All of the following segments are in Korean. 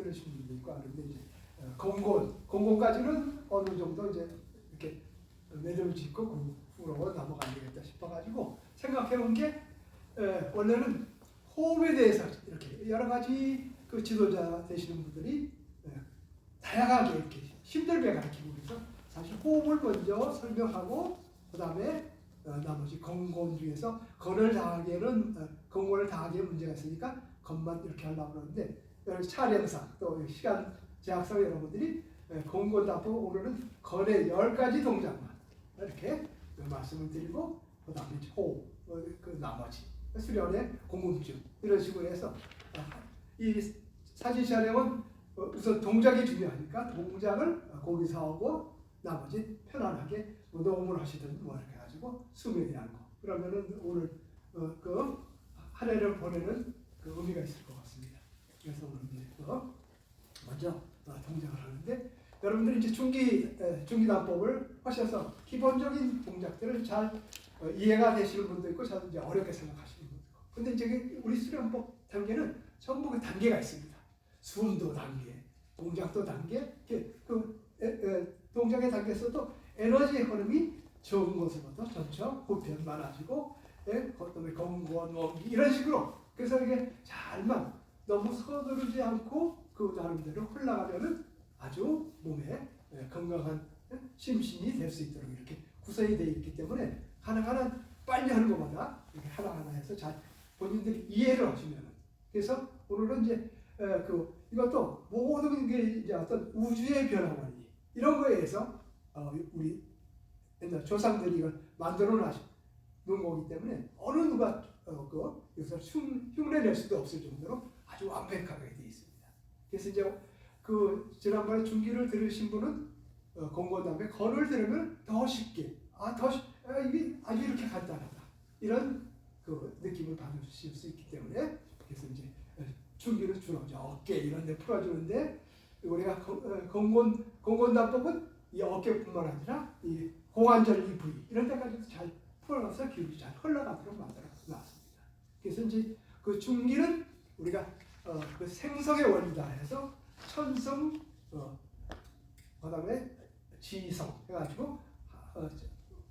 들으신 분도 있고 하는데 이제 공곤까지는 어느 정도 이제 이렇게 매듭을 짓고 그 후로 넘어가야 되겠다 싶어가지고 생각해본 게 원래는 호흡에 대해서 이렇게 여러 가지 그 지도자 되시는 분들이 다양하게 이렇게 힘들게 가르치고 그래서 사실 호흡을 먼저 설명하고 그 다음에 나머지 건곤 중에서 건을 당하기에는 건곤을 당하기에 문제가 있으니까 건만 이렇게 하려고 그러는데 촬영상 또 시간 제약상 여러분들이 건곤답고 오늘은 건의 10가지 동작만 이렇게 말씀을 드리고 그 다음에 호흡 그 나머지 수련의 궁금증 이런 식으로 해서 이 사진 촬영은 우선 동작이 중요하니까 동작을 거기서 하고 나머지 편안하게 뭐 녹음을 하시든 뭐 이렇게 해가지고 수명이라는 거 그러면은 오늘 그 한 해를 보내는 그 의미가 있을 것 같습니다. 그래서 오늘 먼저 동작을 하는데 여러분들이 이제 중기단법을 하셔서 기본적인 동작들을 잘 이해가 되시는 분도 있고 잘 이제 어렵게 생각하시는 분도 있고 근데 이제 우리 수련법 단계는 전부 그 단계가 있습니다. 숨도 단계, 동작도 단계, 동작의 단계에서도 에너지 흐름이 적은 것으로부터 점차 보편 많아지고, 그다음에 건곤, 원기 이런 식으로 그래서 이게 잘만 너무 서두르지 않고 그 나름대로 흘러가면은 아주 몸에 건강한 심신이 될 수 있도록 이렇게 구성이 되어 있기 때문에 하나하나 빨리 하는 것보다 이렇게 하나하나 해서 잘 본인들이 이해를 하시면은 그래서 오늘은 이제 이것도 모든 게 이제 어떤 우주의 변화 원리 이런 거에 의해서 우리 옛날 조상들이 이걸 만들어 놓은 거기 때문에 어느 누가 여기서 흉내낼 수도 없을 정도로 아주 완벽하게 되어 있습니다. 그래서 이제 지난번에 중기를 들으신 분은 공고 다음에 건을 들으면 더 쉽게 이게 아주 이렇게 간단하다 이런 느낌을 받으실 수 있기 때문에 그래서 이제 중기를 주로 어깨 이런 데 풀어주는데 우리가 건곤단법은 이 어깨뿐만 아니라 이 고관절 이 부위 이런 데까지도 잘 풀어서 기운이 잘 흘러가도록 만들어 놨습니다. 그래서 이제 그 중기는 우리가 그 생성의 원리다 해서 천성 그다음에 지성 해가지고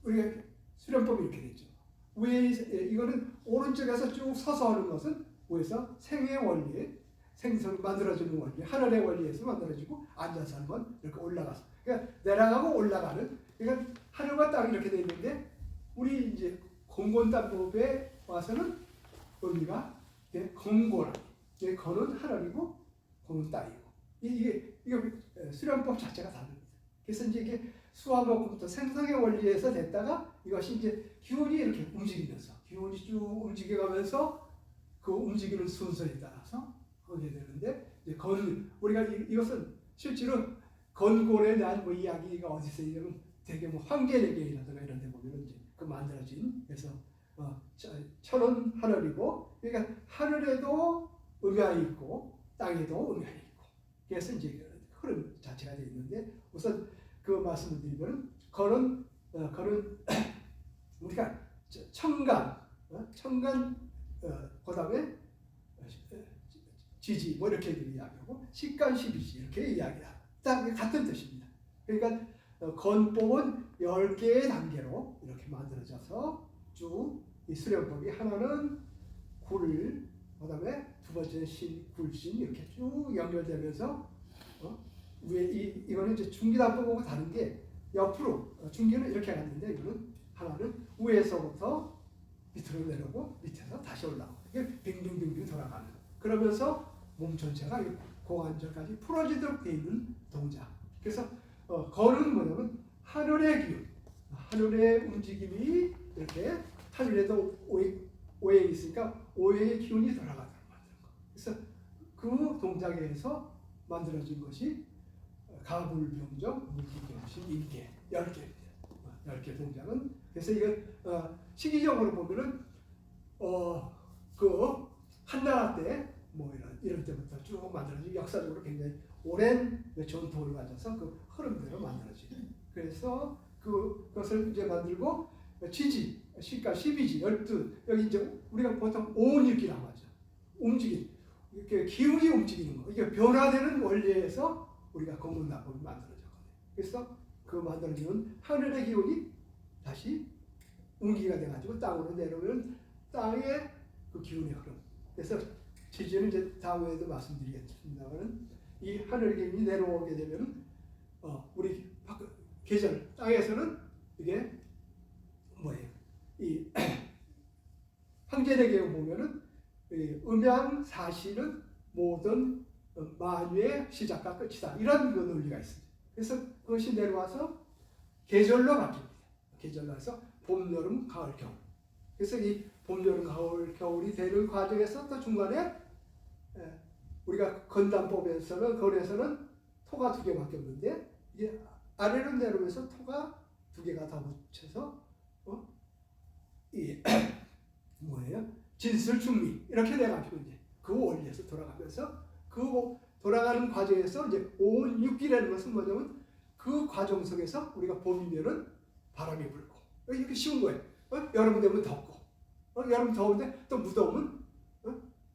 우리가 수련법이 이렇게 되죠. 위에 이거는 오른쪽에서 쭉 서서 하는 것은 위에서 생의 원리에 생성이 만들어지는 원리, 하늘의 원리에서 만들어지고 앉아서 하는 건 이렇게 올라가서 그러니까 내려가고 올라가는 그러니까 하늘과 땅이 이렇게 돼 있는데 우리 이제 건곤단법에 와서는 의미가 건곤, 건은 하늘이고 곤은 땅이고 이게 수련법 자체가 다릅니다. 그래서 이제 이게 수화목부터 생성의 원리에서 됐다가 이것이 이제 기운이 이렇게 움직이면서 기운이 쭉 움직여가면서 그 움직이는 순서에 따라서 하게 되는데 이제 우리가 이것은 실제로 건곤에 대한 뭐 이야기가 어디서 있냐면 되게 뭐 황제내경이라든가 이런 데 보면 이제 그 만들어진 그래서 천은 하늘이고 그러니까 하늘에도 음양이 있고 땅에도 음양이 있고 그래서 이제 흐름 자체가 되어 있는데 우선 그 말씀을 드리면 건은 우리가 청간 그다음에 지지 뭐 이렇게 이야기하고 식간 십이지 이렇게 이야기합니다. 딱 같은 뜻입니다. 그러니까 건법은 10개의 단계로 이렇게 만들어져서 쭉 이 수련법이 하나는 굴, 그다음에 두 번째는 신, 굴신 이렇게 쭉 연결되면서 위에 이거는 이제 중기단법하고 다른 게 옆으로 중기는 이렇게 갔는데 이거는 하나는 위에서부터 밑으로 내려오고 밑에서 다시 올라오고 이게 빙빙빙빙 돌아가는 그러면서 몸 전체가 고관절까지 풀어지도록 되어 있는 동작. 그래서 건은 뭐냐면 하늘의 기운, 하늘의 움직임이 이렇게 하늘에도 오해 있으니까 오해의 기운이 돌아가도록 만드는 거. 그래서 그 동작에 의해서 만들어진 것이 가불병정, 물기병신, 인계 10개입니다. 10개 동작은 그래서 이건 시기적으로 보면은 그 한나라 때 뭐 이런 때부터 쭉 만들어진 역사적으로 굉장히 오랜 전통을 가져서 그 흐름대로 만들어지는. 그래서 그것을 이제 만들고 지지, 시가 12지, 12 여기 이제 우리가 보통 오은일기라고 하죠. 움직임. 이렇게 기운이 움직이는 거, 이게 변화되는 원리에서 우리가 공문납법이 만들어졌거든요. 그래서 그 만들어지는 하늘의 기운이 다시 운기가 돼가지고 땅으로 내려오면 땅의 그 기운의 흐름. 그래서 지지는 이제 다음에도 말씀드리겠습니다만 이 하늘의 기운이 내려오게 되면 우리 계절 땅에서는 이게 뭐예요? 이 황제대계에 보면은 음양사시는 모든 만유의 시작과 끝이다. 이런 그 논리가 있습니다. 그래서 그것이 내려와서 계절로 바뀝니다. 계절로 해서 봄, 여름, 가을, 겨울. 그래서 이 봄, 여름, 가을, 겨울이 되는 과정에서 또 중간에 우리가 건담법에서는 거기에서는 토가 2개밖에 없는데 이게 아래로 내려오면서 토가 2개가 더 붙여서 이 뭐예요? 진술 중미 이렇게 돼가지고 이제 그 원리에서 돌아가면서 그 돌아가는 과정에서 이제 온 6기라는 것은 뭐냐면 그 과정 속에서 우리가 봄이면은 바람이 불고 이렇게 쉬운 거예요. 여름 되면 덥고 여름 더운데 또 무더우면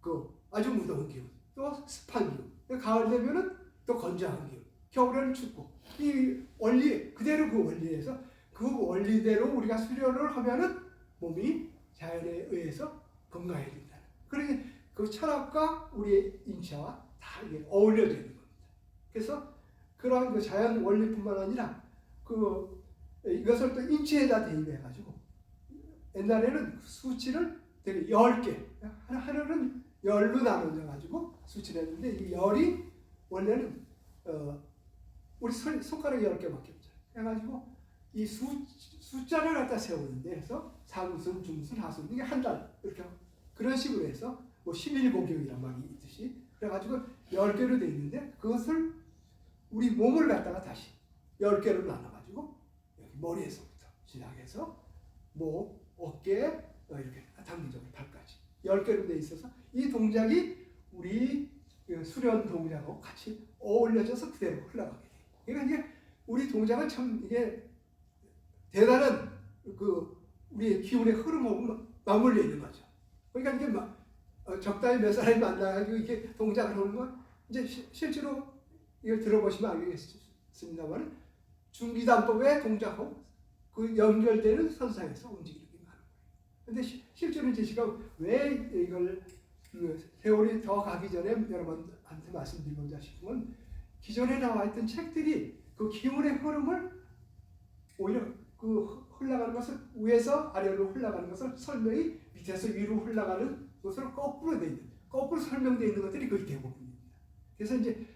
그 아주 무더운 기운 또 습한 기운 가을 되면은 또 건조한 기운 겨울에는 춥고 이 원리 그대로 그 원리에서 그 원리대로 우리가 수련을 하면은 몸이 자연에 의해서 건강해진다. 그러니 그 철학과 우리의 인체와 다 이게 어울려져 있는 겁니다. 그래서 그러한 그 자연 원리뿐만 아니라 이것을 또 인체에다 대입해가지고 옛날에는 수치를 되게 10개 하나는 열로 나눠져가지고 수치를 했는데 이 열이 원래는 우리 손가락 10개밖에 없잖아요. 그래가지고 이 숫자를 갖다 세우는데 그래서 상순, 중순, 하순 이게 한 달 이렇게 그런 식으로 해서 뭐 11고경이란 말이 있듯이 그래가지고 10개로 돼 있는데 그것을 우리 몸을 갖다가 다시 10개로 나눠가지고 여기 머리에서부터 시작해서 목, 어깨 이렇게 단기적으로 발까지 10개로 돼 있어서 이 동작이 우리 수련 동작하고 같이 어울려져서 그대로 흘러가게 돼요. 그러니까 이게 우리 동작은 참 이게 대단한 우리의 기운의 흐름하고 맞물려 있는 거죠. 그러니까 이게 적당히 몇 사람이 만나가지고 이렇게 동작을 하는 건 이제 실제로 이걸 들어보시면 알겠습니다만 중기단법의 동작하고 그 연결되는 선상에서 움직이는 게 많은 거예요. 근데 실제로 제가 왜 이걸 세월이 더 가기 전에 여러분한테 말씀드리고자 싶은 건 기존에 나와 있던 책들이 그 기운의 흐름을 오히려 그 흘러가는 것을 위에서 아래로 흘러가는 것을 설명이 밑에서 위로 흘러가는 것으로 거꾸로 돼 있는 거꾸로 설명되어 있는 것들이 거의 대부분입니다. 그래서 이제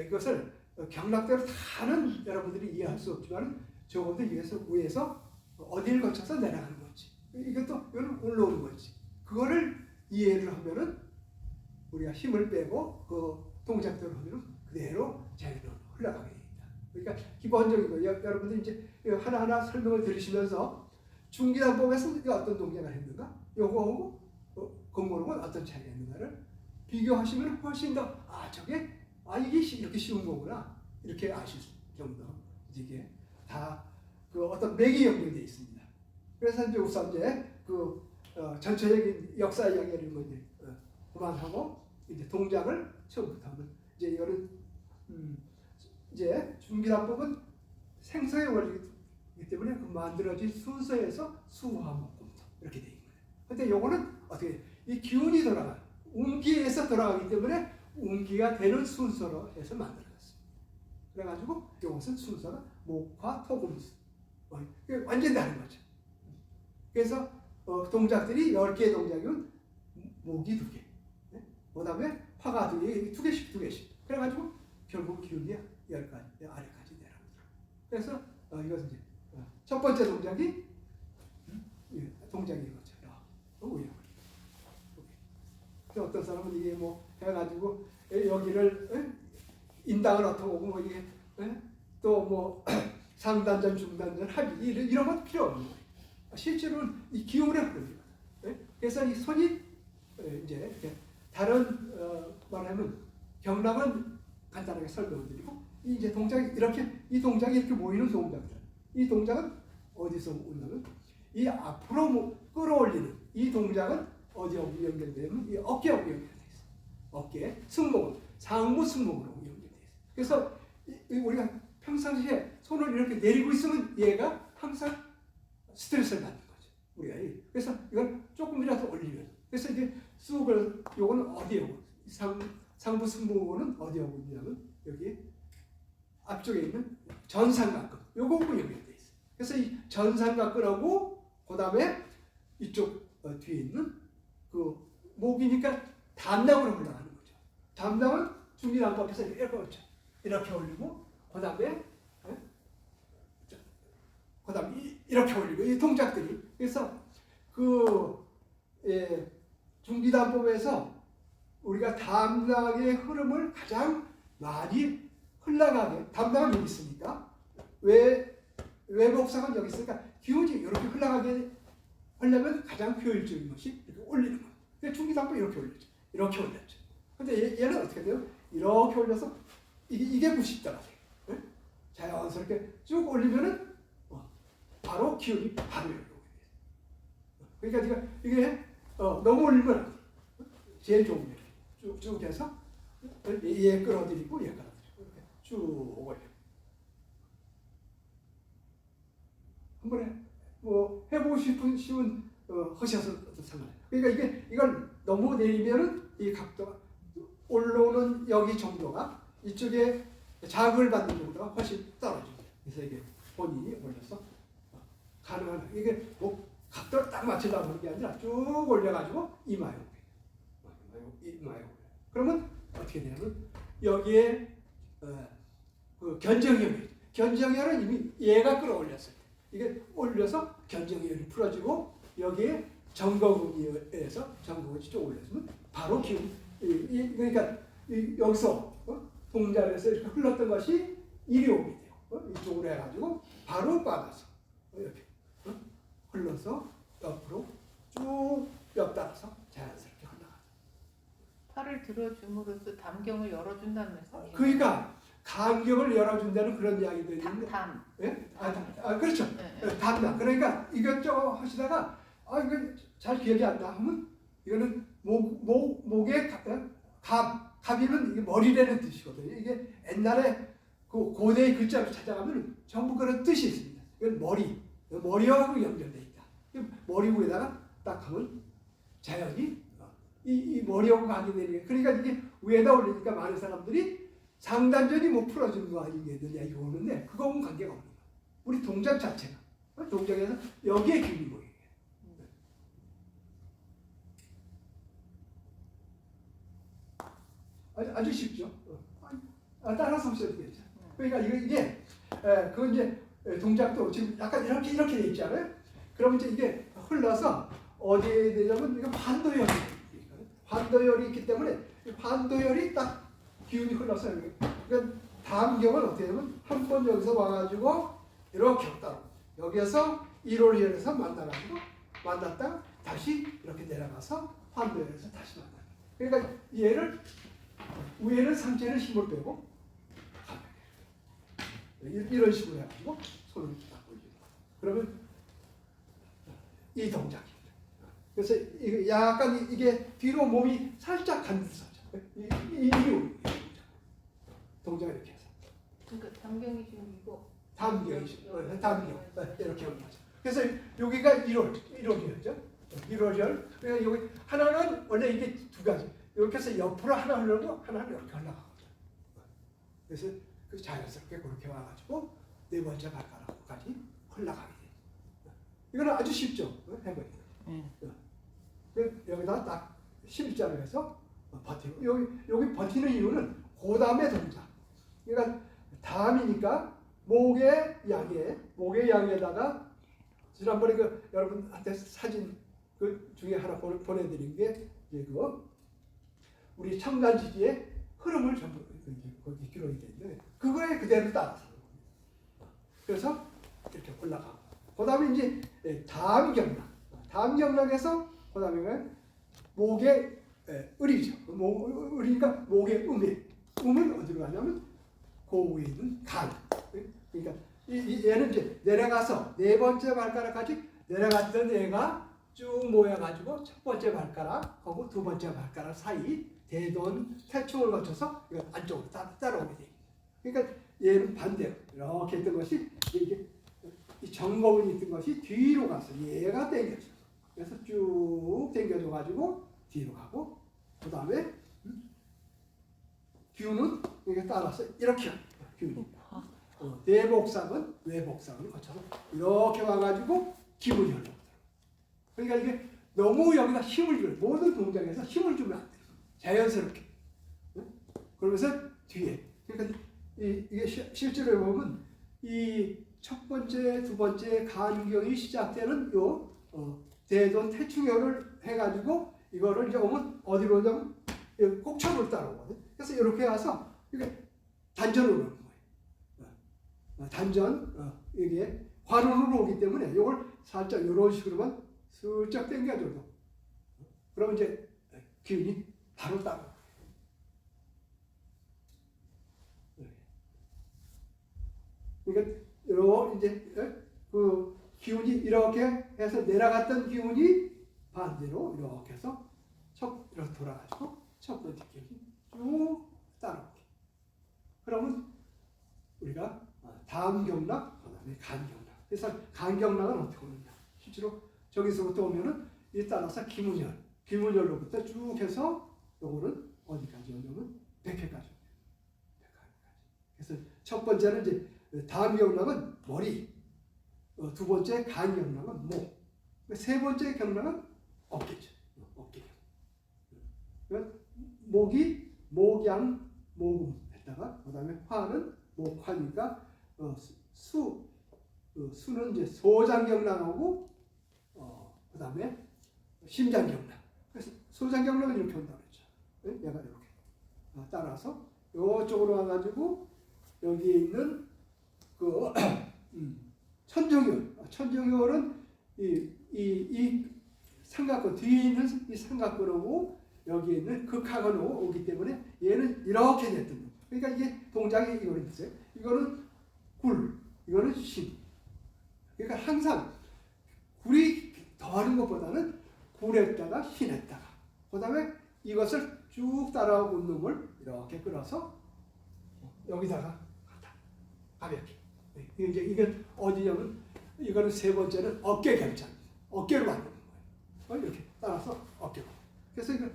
이것을 경락대로 다는 여러분들이 이해할 수 없지만 적어도 위에서 어디를 거쳐서 내려가는 건지 이것도 올라오는 건지 그거를 이해를 하면은 우리가 힘을 빼고 그 동작대로 하면은 그대로 자유로 흘러가게 됩니다. 그러니까 기본적인 거 여러분들 이제 하나하나 설명을 들으시면서 중기단법에서 어떤 동작을 했는가 요거하고 건고록은 어떤 차이가 있는가를 비교하시면 훨씬 더 이게 이렇게 쉬운 거구나 이렇게 아실 정도 이게 다 그 어떤 맥이 연결되어 있습니다. 그래서 이제 우선 이제 전체적인 역사 이야기를 이제 그만하고 이제 동작을 처음부터 하면 이제 이거는 이제 중기단법은 생성의 원리이기 때문에 그 만들어진 순서에서 수화목금토 이렇게 되어 있는 거예요. 근데 요거는 어떻게 이 기운이 돌아가 운기에서 돌아가기 때문에 운기가 되는 순서로 해서 만들어졌습니다. 그래가지고 이것은 순서가 목화 토금수 완전히 다른 거죠. 그래서 동작들이 10개의 동작이면 목이 2개 그 다음에 화가 2개씩 그래가지고 결국 기운이 10가지 아래까지 내려오더라고요. 그래서 이것은 이제 첫 번째 동작이 동작이 이거죠. 어떤 사람은 이게 뭐 해가지고 여기를 인당을 어떻게 오고 뭐 이게 또 뭐 상단전, 중단전, 합의 이런 건 필요 없는 거예요. 실제로는 이 기운의 흐름이거든요. 그래서 이 손이 이제 다른 말하면 경락은 간단하게 설명드리고 이제 동작이 이 동작이 이렇게 모이는 동작들. 이 동작은 어디서 오냐면 이 앞으로 끌어올리는 이 동작은 어디하고 연결되면 이 어깨하고 연결돼 있어요. 어깨, 승모근, 상부 승모근으로 연결돼 있어요. 그래서 우리가 평상시에 손을 이렇게 내리고 있으면 얘가 항상 스트레스를 받는 거죠. 우리가 그래서 이걸 조금이라도 올리면 그래서 이게 쑥을 요거는 어디에 오고 상부 승모근은 어디에 오고 있냐면 여기 앞쪽에 있는 전삼각근 요거하고 연결돼 있어요. 그래서 이 전삼각근하고 그다음에 이쪽 뒤에 있는 그 목이니까 담낭으로 올라가는 거죠. 담낭은 중기난법에서 이렇게 올죠. 이렇게 올리고 그다음에 이렇게 올리고 이 동작들이 그래서 그 중기단법에서 우리가 담낭의 흐름을 가장 많이 흘러가게 담낭은 여기 있으니까 외복상은 여기 있으니까 기운이 이렇게 흘러가게 하려면 가장 효율적인 것이 이렇게 올리는 거예요. 그러니까 중기단법 이렇게 올렸죠. 이렇게 올렸죠. 근데 얘는 어떻게 돼요? 이렇게 올려서 이게 90도가 돼요. 자연스럽게 쭉 올리면은 바로 기운이 바로 여기 오게 돼요. 그러니까 이게 너무 올리면 안 돼요. 제일 좋은 게 쭉 해서 얘 끌어들이고 얘 끌어들이고 이렇게 쭉 올려. 한번에 뭐 해보고 싶은 하셔서 상관해요. 그러니까 이걸 너무 내리면은 이 각도가 올라오는 여기 정도가 이쪽에 자극을 받는 정도가 훨씬 떨어집니다. 그래서 이게 본인이 올려서 가능한 이게 뭐 각도를 딱 맞추려고 하는 게 아니라 쭉 올려가지고 이마에 그러면 어떻게 되냐면 여기에 그 견정혈은 이미 얘가 끌어올렸어요. 이게 올려서 견정혈이 풀어지고 여기에 정거근에서 정거근이 쭉 올렸으면 바로 기운 그러니까 여기서 동작에서 이렇게 흘렀던 것이 이리 오게 돼요. 이쪽으로 해가지고 바로 빠져서 이렇게 흘러서 옆으로 쭉 옆 따라서 자연스럽게 흘러가죠. 팔을 들어줌으로써 담경을 열어준다면서? 그러니까 간격을 열어준다는 그런 이야기도 있는데. 담. 예? 그렇죠. 네. 담당. 그러니까 이것저것 하시다가 이거 잘 기억이 안 나 하면 이거는 목에 갑이면 이게 머리라는 뜻이거든요. 이게 옛날에 그 고대의 글자로 찾아가면 전부 그런 뜻이 있습니다. 이건 머리하고 연결돼 있다. 머리 위에다가 딱 하면 자연히 이 머리하고 관계되는 게 그러니까 이게 위에다 올리니까 많은 사람들이 상단전이 뭐 풀어주는 거 아니겠느냐 이거 오는데 그거하고는 관계가 없는 거예요. 우리 동작 자체가 동작에서 여기에 기운이 모이게. 아주 쉽죠. 따라서 하셔도 되죠. 그러니까 이게 그 이제 동작도 지금 약간 이렇게 돼 있잖아요. 그러면 이제 이게 흘러서 어디에 되냐면 이거 반도열이 있기 때문에 반도열이 딱 기운이 흘러서 여기. 그러니까 담경은 어떻게 되냐면 한 번 여기서 와가지고 이렇게 왔다. 여기에서 1월열에서 만났다가 다시 이렇게 내려가서 반도열에서 다시 만나. 그러니까 얘를 위에는 상체는 힘을 빼고 이런 식으로 해가지고 손을 딱 올리고 그러면 이 동작입니다. 그래서 약간 이게 뒤로 몸이 살짝 간듯하죠. 이 동작 이렇게 해서. 그러니까 담경이 지금 이거. 담경 이렇게 올리죠. 그래서 여기가 1월이었죠. 1월열. 그러니까 여기 하나는 원래 이게 두 가지. 이렇게 해서 옆으로 하나 흘러고 하나는 이렇게 올라가거든요. 그래서 그 자연스럽게 그렇게 와가지고 네 번째 발가락까지 흘러가게 돼요. 이거는 아주 쉽죠. 해보니까. 여기다 딱 십자로 해서 버티고 여기 버티는 이유는 고담의 동작. 그러니까 담이니까 목의 양에다가 지난번에 그 여러분한테 사진 그 중에 하나 보내드린 게 이거 우리 청간지지의 흐름을 전부 거기 기록이 돼 있는데 그거에 그대로 따라서 그래서 이렇게 올라가고 그다음에 이제 다음경락에서 그다음에 목의 을이죠. 을이니까 목의 음은 어디로 가냐면 그 위에 있는 간. 그러니까 얘는 이제 내려가서 네 번째 발가락까지 내려갔던 얘가 쭉 모여가지고 첫 번째 발가락하고 두 번째 발가락 사이 대돈 태충을 거쳐서 이거 안쪽으로 따라오게 돼. 그러니까 얘는 반대로 이렇게 있던 것이 이게 이 정거운이 있던 것이 뒤로 가서 얘가 당겨져. 그래서 쭉 당겨져 가지고 뒤로 가고 그 다음에 기운은 이게 따라서 이렇게 기운이. 내복상은 외복상을 거쳐서 이렇게 와가지고 기분이 흘러오더라고요. 그러니까 이게 너무 여기다 힘을 줄 모든 동작에서 힘을 주면 안 돼요. 자연스럽게. 그러면서 뒤에. 그러니까 이게 실제로 보면 이 첫 번째, 두 번째 간경이 시작되는 요 대돈 태충혈을 해가지고 이거를 이제 오면 어디로 오냐면 꼭천으로 따라오거든. 그래서 이렇게 와서 이게 단전으로 오는 거예요. 단전 이게 관원으로 오기 때문에 이걸 살짝 이런 식으로만 슬쩍 당겨줘도 그러면 이제 기운이 바로 따라오고. 그러니까 이제 그 기운이 이렇게 해서 내려갔던 기운이 반대로 이렇게 해서 이렇게 돌아가지고 첫 번째 기운이 쭉 따라오게. 그러면 우리가 다음경락, 그다음에 간경락. 그래서 간경락은 어떻게 오느냐? 실제로 저기서부터 오면은 이 따라서 기문열로부터 쭉 해서 요거는 어디까지 오냐면 백회까지. 그래서 첫 번째는 이제 다음경락은 머리, 두 번째 간경락은 목, 세 번째 경락은 어깨죠. 어깨경. 목이 목양, 모금 했다가 그다음에 화는 목화니까 수는 이제 소장경락하고 그다음에 심장경락. 그래서 소장경락은 이렇게 온다고 그랬죠. 얘가 이렇게 따라서 이쪽으로 와가지고 여기에 있는 그 천정혈은 이 삼각근 뒤에 있는 이 삼각근하고 여기에 있는 극하근으로 오기 때문에 얘는 이렇게 됐던 거예요. 그러니까 이게 동작이 이거를 보세요. 이거는 굴, 이거는 심. 그러니까 항상 굴이 더하는 것보다는 굴했다가 신했다가 그다음에 이것을 쭉 따라오고 있는 걸 이렇게 끌어서 여기다가 가볍게. 이게 어디냐면 이거는 세 번째는 어깨 결장입니다. 어깨로 만드는 거예요. 이렇게 따라서 어깨로. 그래서 이거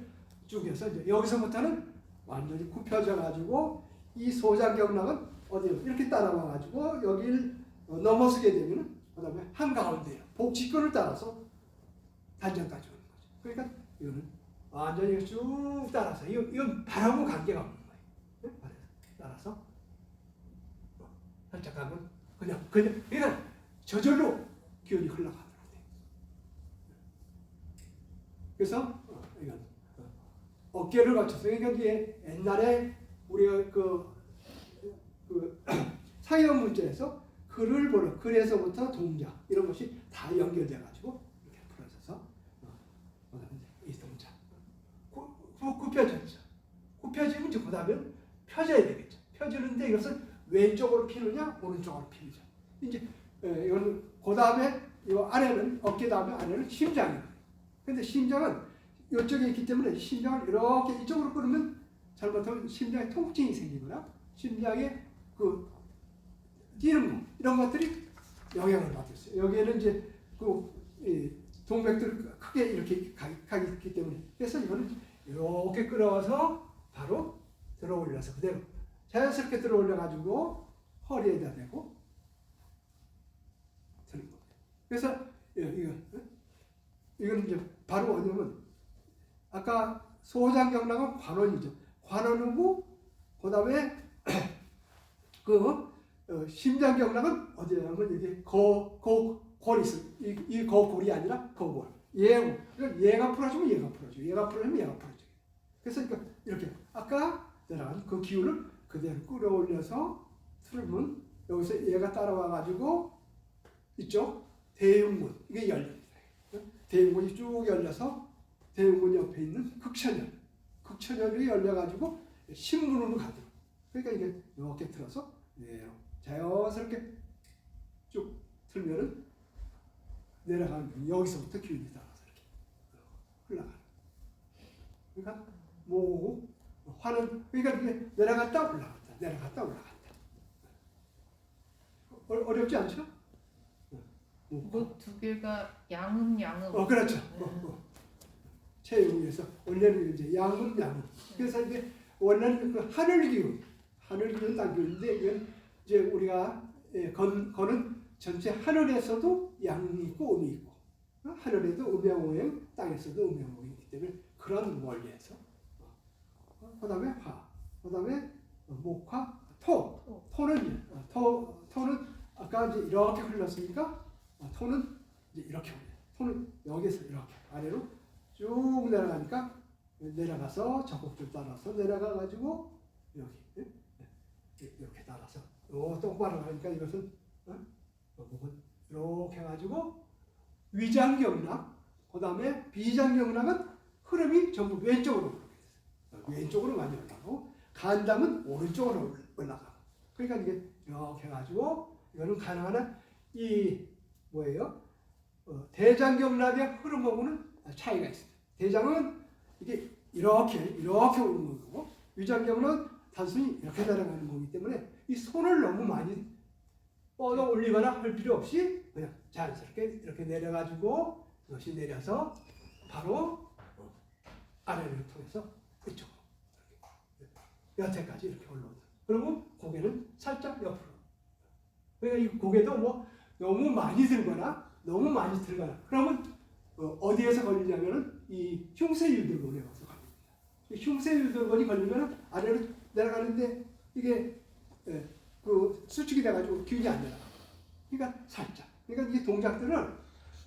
쭉 해서 이제 여기서부터는 완전히 굽혀져 가지고 이 소장경락은 어디로 이렇게 따라와 가지고 여기를 넘어서게 되면은 그다음에 한가운데 복직근을 따라서 단전까지 오는 거죠. 그러니까 이거는 완전히 쭉 따라서 이건 발하고 관계가 없는 거예요. 따라서 살짝 가면 그냥 저절로 기운이 흘러가더라고요. 그래서 이건 어깨를 갖춰서 그러니까 이게 옛날에 우리가 그 상형 문제에서 글을 보는 글에서부터 동작 이런 것이 다 연결돼 가지고 이렇게 풀어져서 이 동작 굽혀졌죠. 굽혀지면 이제 그다음에 펴져야 되겠죠. 펴지는데 이것을 왼쪽으로 피느냐 오른쪽으로 피느냐. 이제 이거는 그다음에 이 아래는 어깨 다음에 아래는 심장이에요. 근데 심장은 이쪽에 있기 때문에 심장을 이렇게 이쪽으로 끌으면 잘못하면 심장에 통증이 생기거나 심장에 그 뛰는 거 이런 것들이 영향을 받고 있어요. 여기에는 이제 그 동맥들 크게 이렇게 가기 있기 때문에 그래서 이거는 이렇게 끌어와서 바로 들어 올려서 그대로 자연스럽게 들어 올려 가지고 허리에다 대고 드는 겁니다. 그래서 이거는 이제 바로 뭐냐면 아까 소장경락은 관원이죠. 관원이고 그다음에 심장경락은 어디냐면 이게 골이 있어요. 이 거골이 아니라 거골. 얘가 풀어주면 얘가 풀어줘. 얘가 풀어주면 얘가 풀어줘. 그래서 이렇게 아까 들어간 그 기운을 그대로 끌어올려서 틀으면 여기서 얘가 따라와 가지고 이쪽 대흉근 이게 열립니다. 대흉근이 쭉 열려서 대흉근 옆에 있는 극천혈이 열려 가지고 신문으로 가도록. 그러니까 이게 이렇게 틀어서 자연스럽게 쭉 틀면은 내려가는 여기서부터 기운이 따라서 이렇게 흘러가는. 그러니까 모, 화는 그러니까 이게 내려갔다 올라갔다 내려갔다 올라갔다. 어렵지 않죠? 뭐 두 개가 양음 그렇죠. 체육에서 원래는 이제 양은 그래서 이제 원래는 그 하늘 기운 땅 기운인데 이건 이제 우리가 거는 전체 하늘에서도 양이 있고 음이 있고 하늘에도 음양오행 땅에서도 음양오행이기 때문에 그런 원리에서 그다음에 화, 그다음에 목화, 토는 아까 이제 이렇게 흘렀으니까 토는 이제 이렇게 올려요. 토는 여기서 이렇게 아래로 쭉 내려가니까 내려가서 적곡줄 따라서 내려가 가지고 여기 이렇게 따라서 똑바로 가니까 이것은 이렇게 해가지고 위장경락, 그 다음에 비장경락은 흐름이 전부 왼쪽으로 올라가요. 왼쪽으로 많이 올라가고 간담은 오른쪽으로 올라가고 그러니까 이게 이렇게 해가지고 이거는 가능한 이 뭐예요? 대장경락의 흐름하고는 차이가 있습니다. 대장은 이게 이렇게 오는 거고 위장경락은 단순히 이렇게 내려가는 거기 때문에 이 손을 너무 많이 뻗어 올리거나 할 필요 없이 그냥 자연스럽게 이렇게 내려가지고 이것이 내려서 바로 아래를 통해서 이쪽으로 여태까지 이렇게 올라온다. 그리고 고개는 살짝 옆으로. 그러니까 이 고개도 뭐 너무 많이 들거나 그러면 어디에서 걸리냐면은 이 흉쇄유돌근에 와서 걸립니다. 흉쇄유돌근이 걸리면 아래로 내려가는데 이게 그 수축이 돼가지고 기운이 안 내려가. 그러니까 살짝. 그러니까 이 동작들은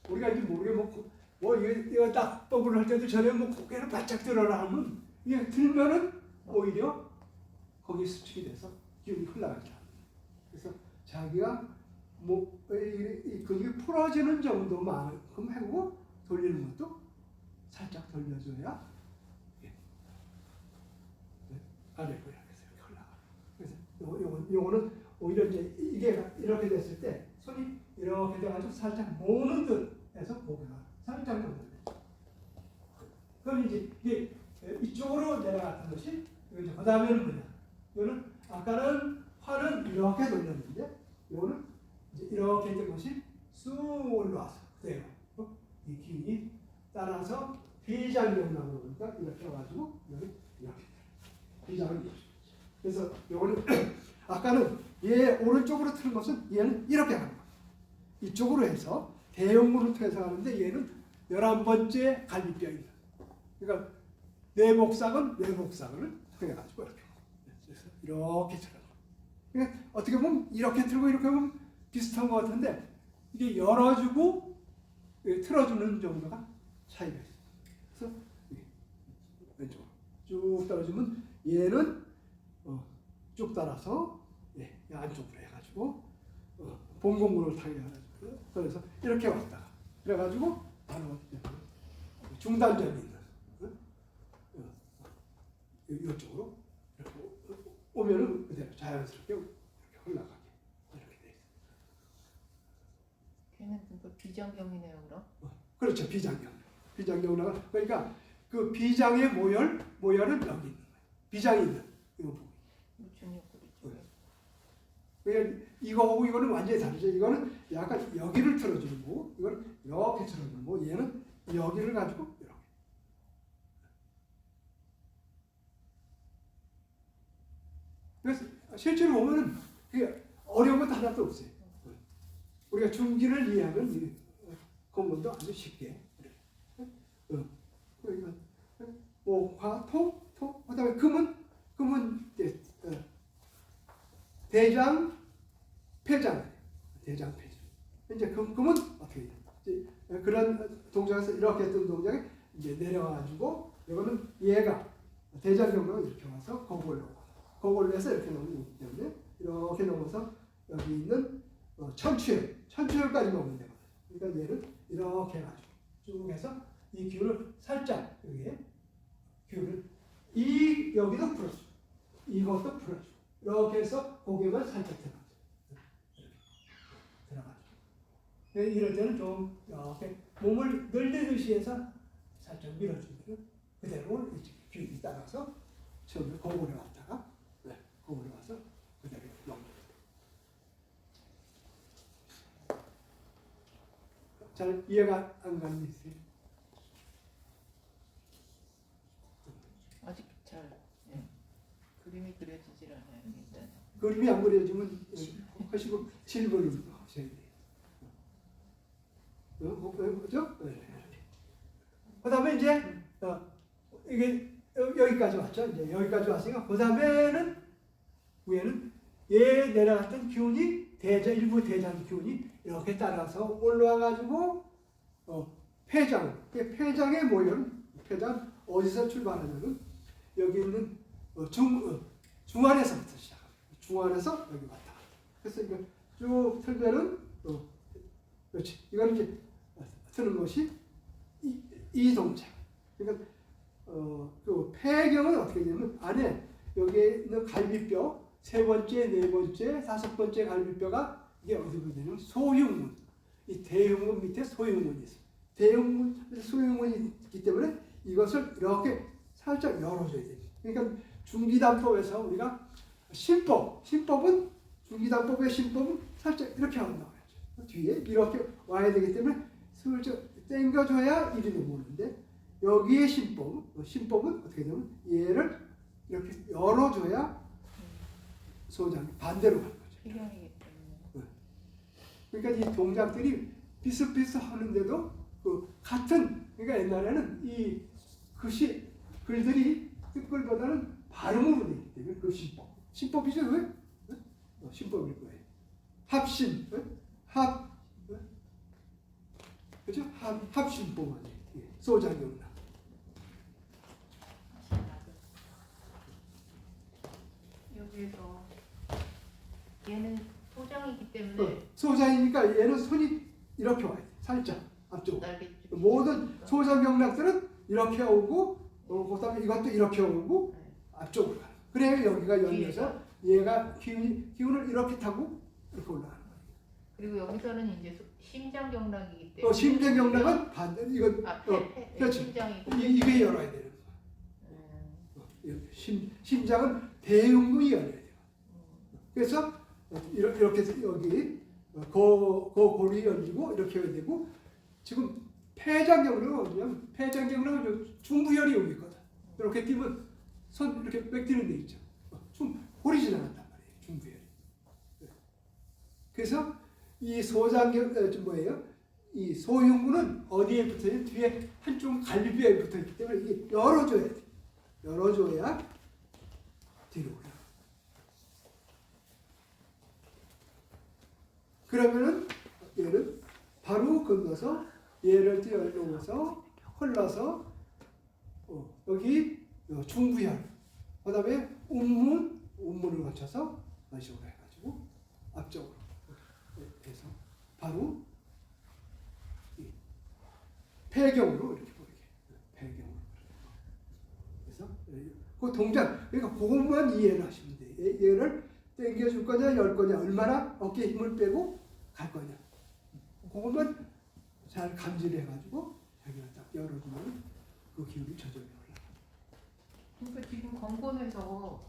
우리가 이제 모르게 이거 딱법을 할 때도 전에 고개를 바짝 들어라 하면 이게 들면은 오히려 거기 수축이 돼서 기운이 흘러가지 않아요. 그래서 자기가 이 근육이 풀어지는 정도만큼 하고 돌리는 것도 살짝 돌려줘야 아래로 이렇게 흘러가. 그래서 요거는 오히려 이제 이게 이렇게 됐을 때 손이 이렇게 돼가지고 살짝 모는 듯 해서 고개가 살짝 모는 듯. 그럼 이제 이게 이쪽으로 내려갔던 것이 그 다음에는 뭐냐? 이거는 아까는 팔은 이렇게 돌렸는데 이거는 이제 이렇게 된 것이 쑥 올라와서 그대로 이 기운이 따라서 비장경락으로 그러니까 이렇게 와가지고 여기 이렇게 비장을 이루어집니다. 그래서 이거는 아까는 얘 오른쪽으로 트는 것은 얘는 이렇게 가는 거예요. 이쪽으로 해서 대형문을 통해서 가는데 얘는 11번째 갈비뼈입니다. 그러니까 뇌목상은 뇌목상을 통해가지고 이렇게 그래서 이렇게 들어요. 그러니까 어떻게 보면 이렇게 틀고 이렇게 보면 비슷한 것 같은데 이게 열어주고 틀어주는 정도가 차이가 있어요. 그래서 왼쪽으로 쭉 떨어지면 얘는 쭉 따라서 안쪽으로 해가지고 봉공근을 타게 해가지고 그래서 이렇게 왔다가 그래가지고 바로 중단점이 있는 이쪽으로 이렇게 오면은 그대로 자연스럽게 이렇게 흘러가게 이렇게 돼 있어요. 걔는 뭐 비장경이네요, 그럼? 그렇죠, 비장경락은 그러니까 그 비장의 모열은 여기 있는 거예요. 비장이 있는 이 부분. 중력골 이쪽에. 그러니까 이거하고 이거는 완전히 다르죠. 이거는 약간 여기를 틀어주는 거고, 이거는 이렇게 틀어주는 거고, 얘는 여기를 가지고 이렇게. 그래서 실제로 보면은 그게 어려운 것도 하나도 없어요. 우리가 중기를 이해하면 이 공부도 아주 쉽게. 그러니까 목화, 토, 그다음에 금은 대장, 폐장. 이제 금은 어떻게 해요? 그런 동작에서 이렇게 했던 동작에 이제 내려가지고 이거는 얘가 대장경락을 이렇게 와서 거골로 해서 이렇게 넘는 거기 때문에 이렇게 넘어서 여기 있는 천추혈까지 넘는 데거든요. 그러니까 얘를 이렇게 해가지고 쭉 해서 이 기운을 살짝 여기에 기운을 여기도 풀어주고 이것도 풀어주고 이렇게 해서 고개만 살짝 들어가죠. 이럴 때는 좀 이렇게 몸을 늘리듯이 해서 살짝 밀어주면 그대로 이렇게 기운이 따라서 처음에 고골에 왔다가 고골에 와서 그다음에 넘깁니다. 잘 이해가 안 가는 게 있어요? 아직 잘 그림이 그려지질 않아요. 일단. 그림이 안 그려지면 하시고 질문을 하셔야 돼요. 그죠? 그 다음에 이제 이게 여기까지 왔죠. 이제 여기까지 왔으니까 그 다음에는 위에는 얘 내려갔던 기운이 일부 대장 기운이 이렇게 따라서 올라와가지고 폐장의 모형, 폐장 어디서 출발하냐면 여기 있는 중안에서부터 시작합니다. 중안에서 여기 왔다. 그래서 이거 쭉 틀면은 그렇지. 이거는 이제 트는 것이 이 동작. 그러니까 그 폐경은 어떻게 되냐면 안에 여기에 있는 갈비뼈 세 번째, 네 번째, 다섯 번째 갈비뼈가 이게 어디로 되냐면 소흉문. 이 대흉문 밑에 소흉문이 있어요. 대흉문, 소흉문이 있기 때문에 이것을 이렇게 살짝 열어줘야 돼요. 그러니까 중기단법에서 우리가 신법은 중기단법의 신법은 살짝 이렇게 하고 나와야죠. 뒤에 이렇게 와야 되기 때문에 슬쩍 당겨줘야 이리 넘어오는데 여기에 신법은 어떻게 되냐면 얘를 이렇게 열어줘야 소장이 반대로 가는 거죠. 필경이기 때문에. 그러니까 이 동작들이 비슷비슷하는데도 같은 그러니까 옛날에는 이 글들이 뜻글보다는 발음으로 되기 때문에 그 신법이죠. 왜? 신법일 거예요. 합신, 그죠? 합신법 아니에요. 소장경락. 여기에서 얘는 소장이기 때문에 소장이니까 얘는 손이 이렇게 와야 돼. 살짝 앞쪽. 날개 모든 소장경락들은 이렇게 오고 그다음에 이것도 이렇게 오고 앞쪽으로 가는. 그래야 여기가 열려서 얘가 기운을 이렇게 타고 이렇게 올라가는 거예요. 그리고 여기서는 이제 심장경락이기 때문에 심장경락은 반대로 이건 그렇죠. 심장이고 이게 열어야 되는 거예요. 심장은 대흉문이 열려야 돼요. 그래서 이렇게 해서 여기 골이 열리고 이렇게 해야 되고 지금 폐장경락은 뭐냐면 폐장경락은 중부혈이 여기 있거든. 이렇게 끼면 손 이렇게 뺏기는 데 있죠. 골이 지나간단 말이에요. 중부혈이. 그래서 이 뭐예요? 이 소흉문은 어디에 붙어있는 뒤에 한쪽 갈비뼈에 붙어있기 때문에 이게 열어줘야 돼. 열어줘야 뒤로 올라가. 그러면은 얘를 바로 건너서 얘를 뛰어넘어서 흘러서 여기 중부혈, 그 다음에 운문을 거쳐서 이런 식으로 해가지고 앞쪽으로 해서 바로 폐경으로 이렇게 보이게 폐경으로. 그래서 그 동작, 그러니까 그것만 이해를 하시면 돼요. 얘를 당겨줄 거냐, 열 거냐, 얼마나 어깨에 힘을 빼고 갈 거냐. 그것만 잘 감지를 해가지고 자기가 딱 열어주면 그 기운이 저절로 올라가. 그러니까 지금 건곤에서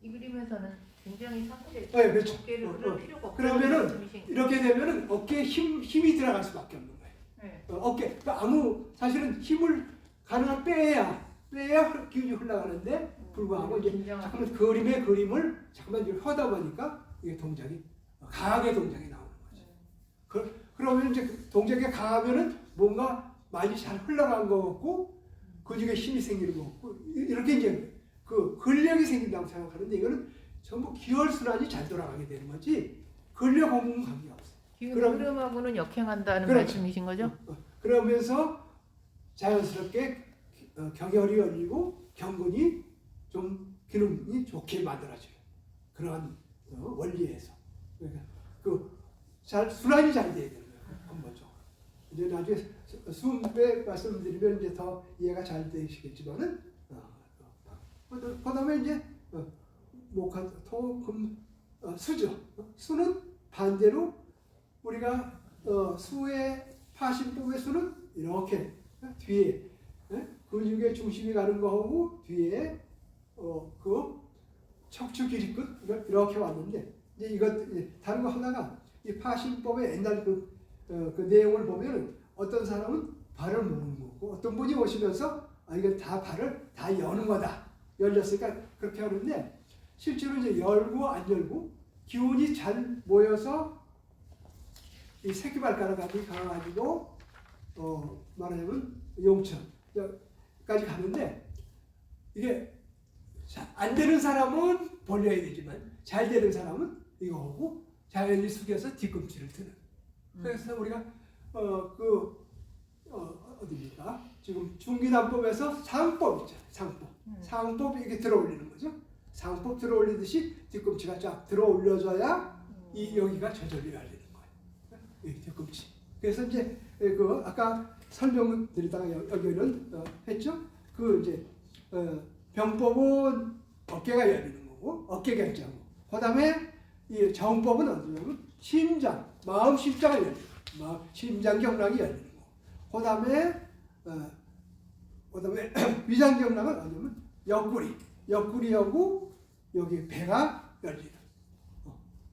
이 그림에서는 굉장히 상태 그렇죠. 어깨를 흔들 필요가 없고 그러면은 이렇게 되면은 어깨에 힘이 들어갈 수밖에 없는 거예요. 네. 어깨, 그러니까 사실은 힘을 가능한 빼야 기운이 흘러가는데 불구하고 이제 잠깐만 그림을 잠깐만 이제 하다 보니까 이게 동작이 강하게 동작이 나오는 거죠. 그러면 이제 동작이 강하면은 뭔가 많이 잘 흘러간 것 같고 그 중에 힘이 생기는 것 같고 이렇게 이제 그 근력이 생긴다고 생각하는데 이거는 전부 기혈순환이 잘 돌아가게 되는 거지 근력 없는 관계가 없어요. 기운 흐름하고는 역행한다는 그렇죠. 말씀이신 거죠? 그러면서 자연스럽게 경혈이 열리고 경근이 좀 기능이 좋게 만들어져요. 그러한 원리에서 그러니까 잘 순환이 잘 돼야 되는 거예요. 근본적으로. 이제 나중에 수배 말씀드리면 이제 더 이해가 잘 되시겠지만은 그다음에 이제 목화 토금 수죠. 수는 반대로 우리가 수의 파신법의 수는 이렇게 뒤에 근육의 중심이 가는 거하고 뒤에 그 척추 길이 끝 이렇게 왔는데 이제 이것 다른 거 하나가 이 파신법의 옛날 그 내용을 보면은 어떤 사람은 발을 모으는 거고 어떤 분이 오시면서 이거 다 발을 다 여는 거다 열렸으니까 그렇게 하는데 실제로 이제 열고 안 열고 기운이 잘 모여서 이 새끼발가락이 가가지고 말하자면 용천까지 가는데 이게 안 되는 사람은 벌려야 되지만 잘 되는 사람은 이거 하고 자연히 숙여서 뒤꿈치를 드는. 그래서 우리가 어디입니까? 지금 중기단법에서 상법 있잖아요. 상법. 상법 이렇게 들어올리는 거죠. 상법 들어올리듯이 뒤꿈치가 쫙 들어올려져야 이 여기가 저절로 열리는 거예요. 이 뒤꿈치. 그래서 이제 그 아까 설명드리다가 여기는 했죠. 그 이제 병법은 어깨가 열리는 거고 어깨 결정. 그다음에 이 정법은 어디냐면 심장, 마음 심장이 열리는 거. 심장 경락이 열리는 거. 그다음에 위장 경락은 어디냐면 옆구리하고 여기 배가 열리는.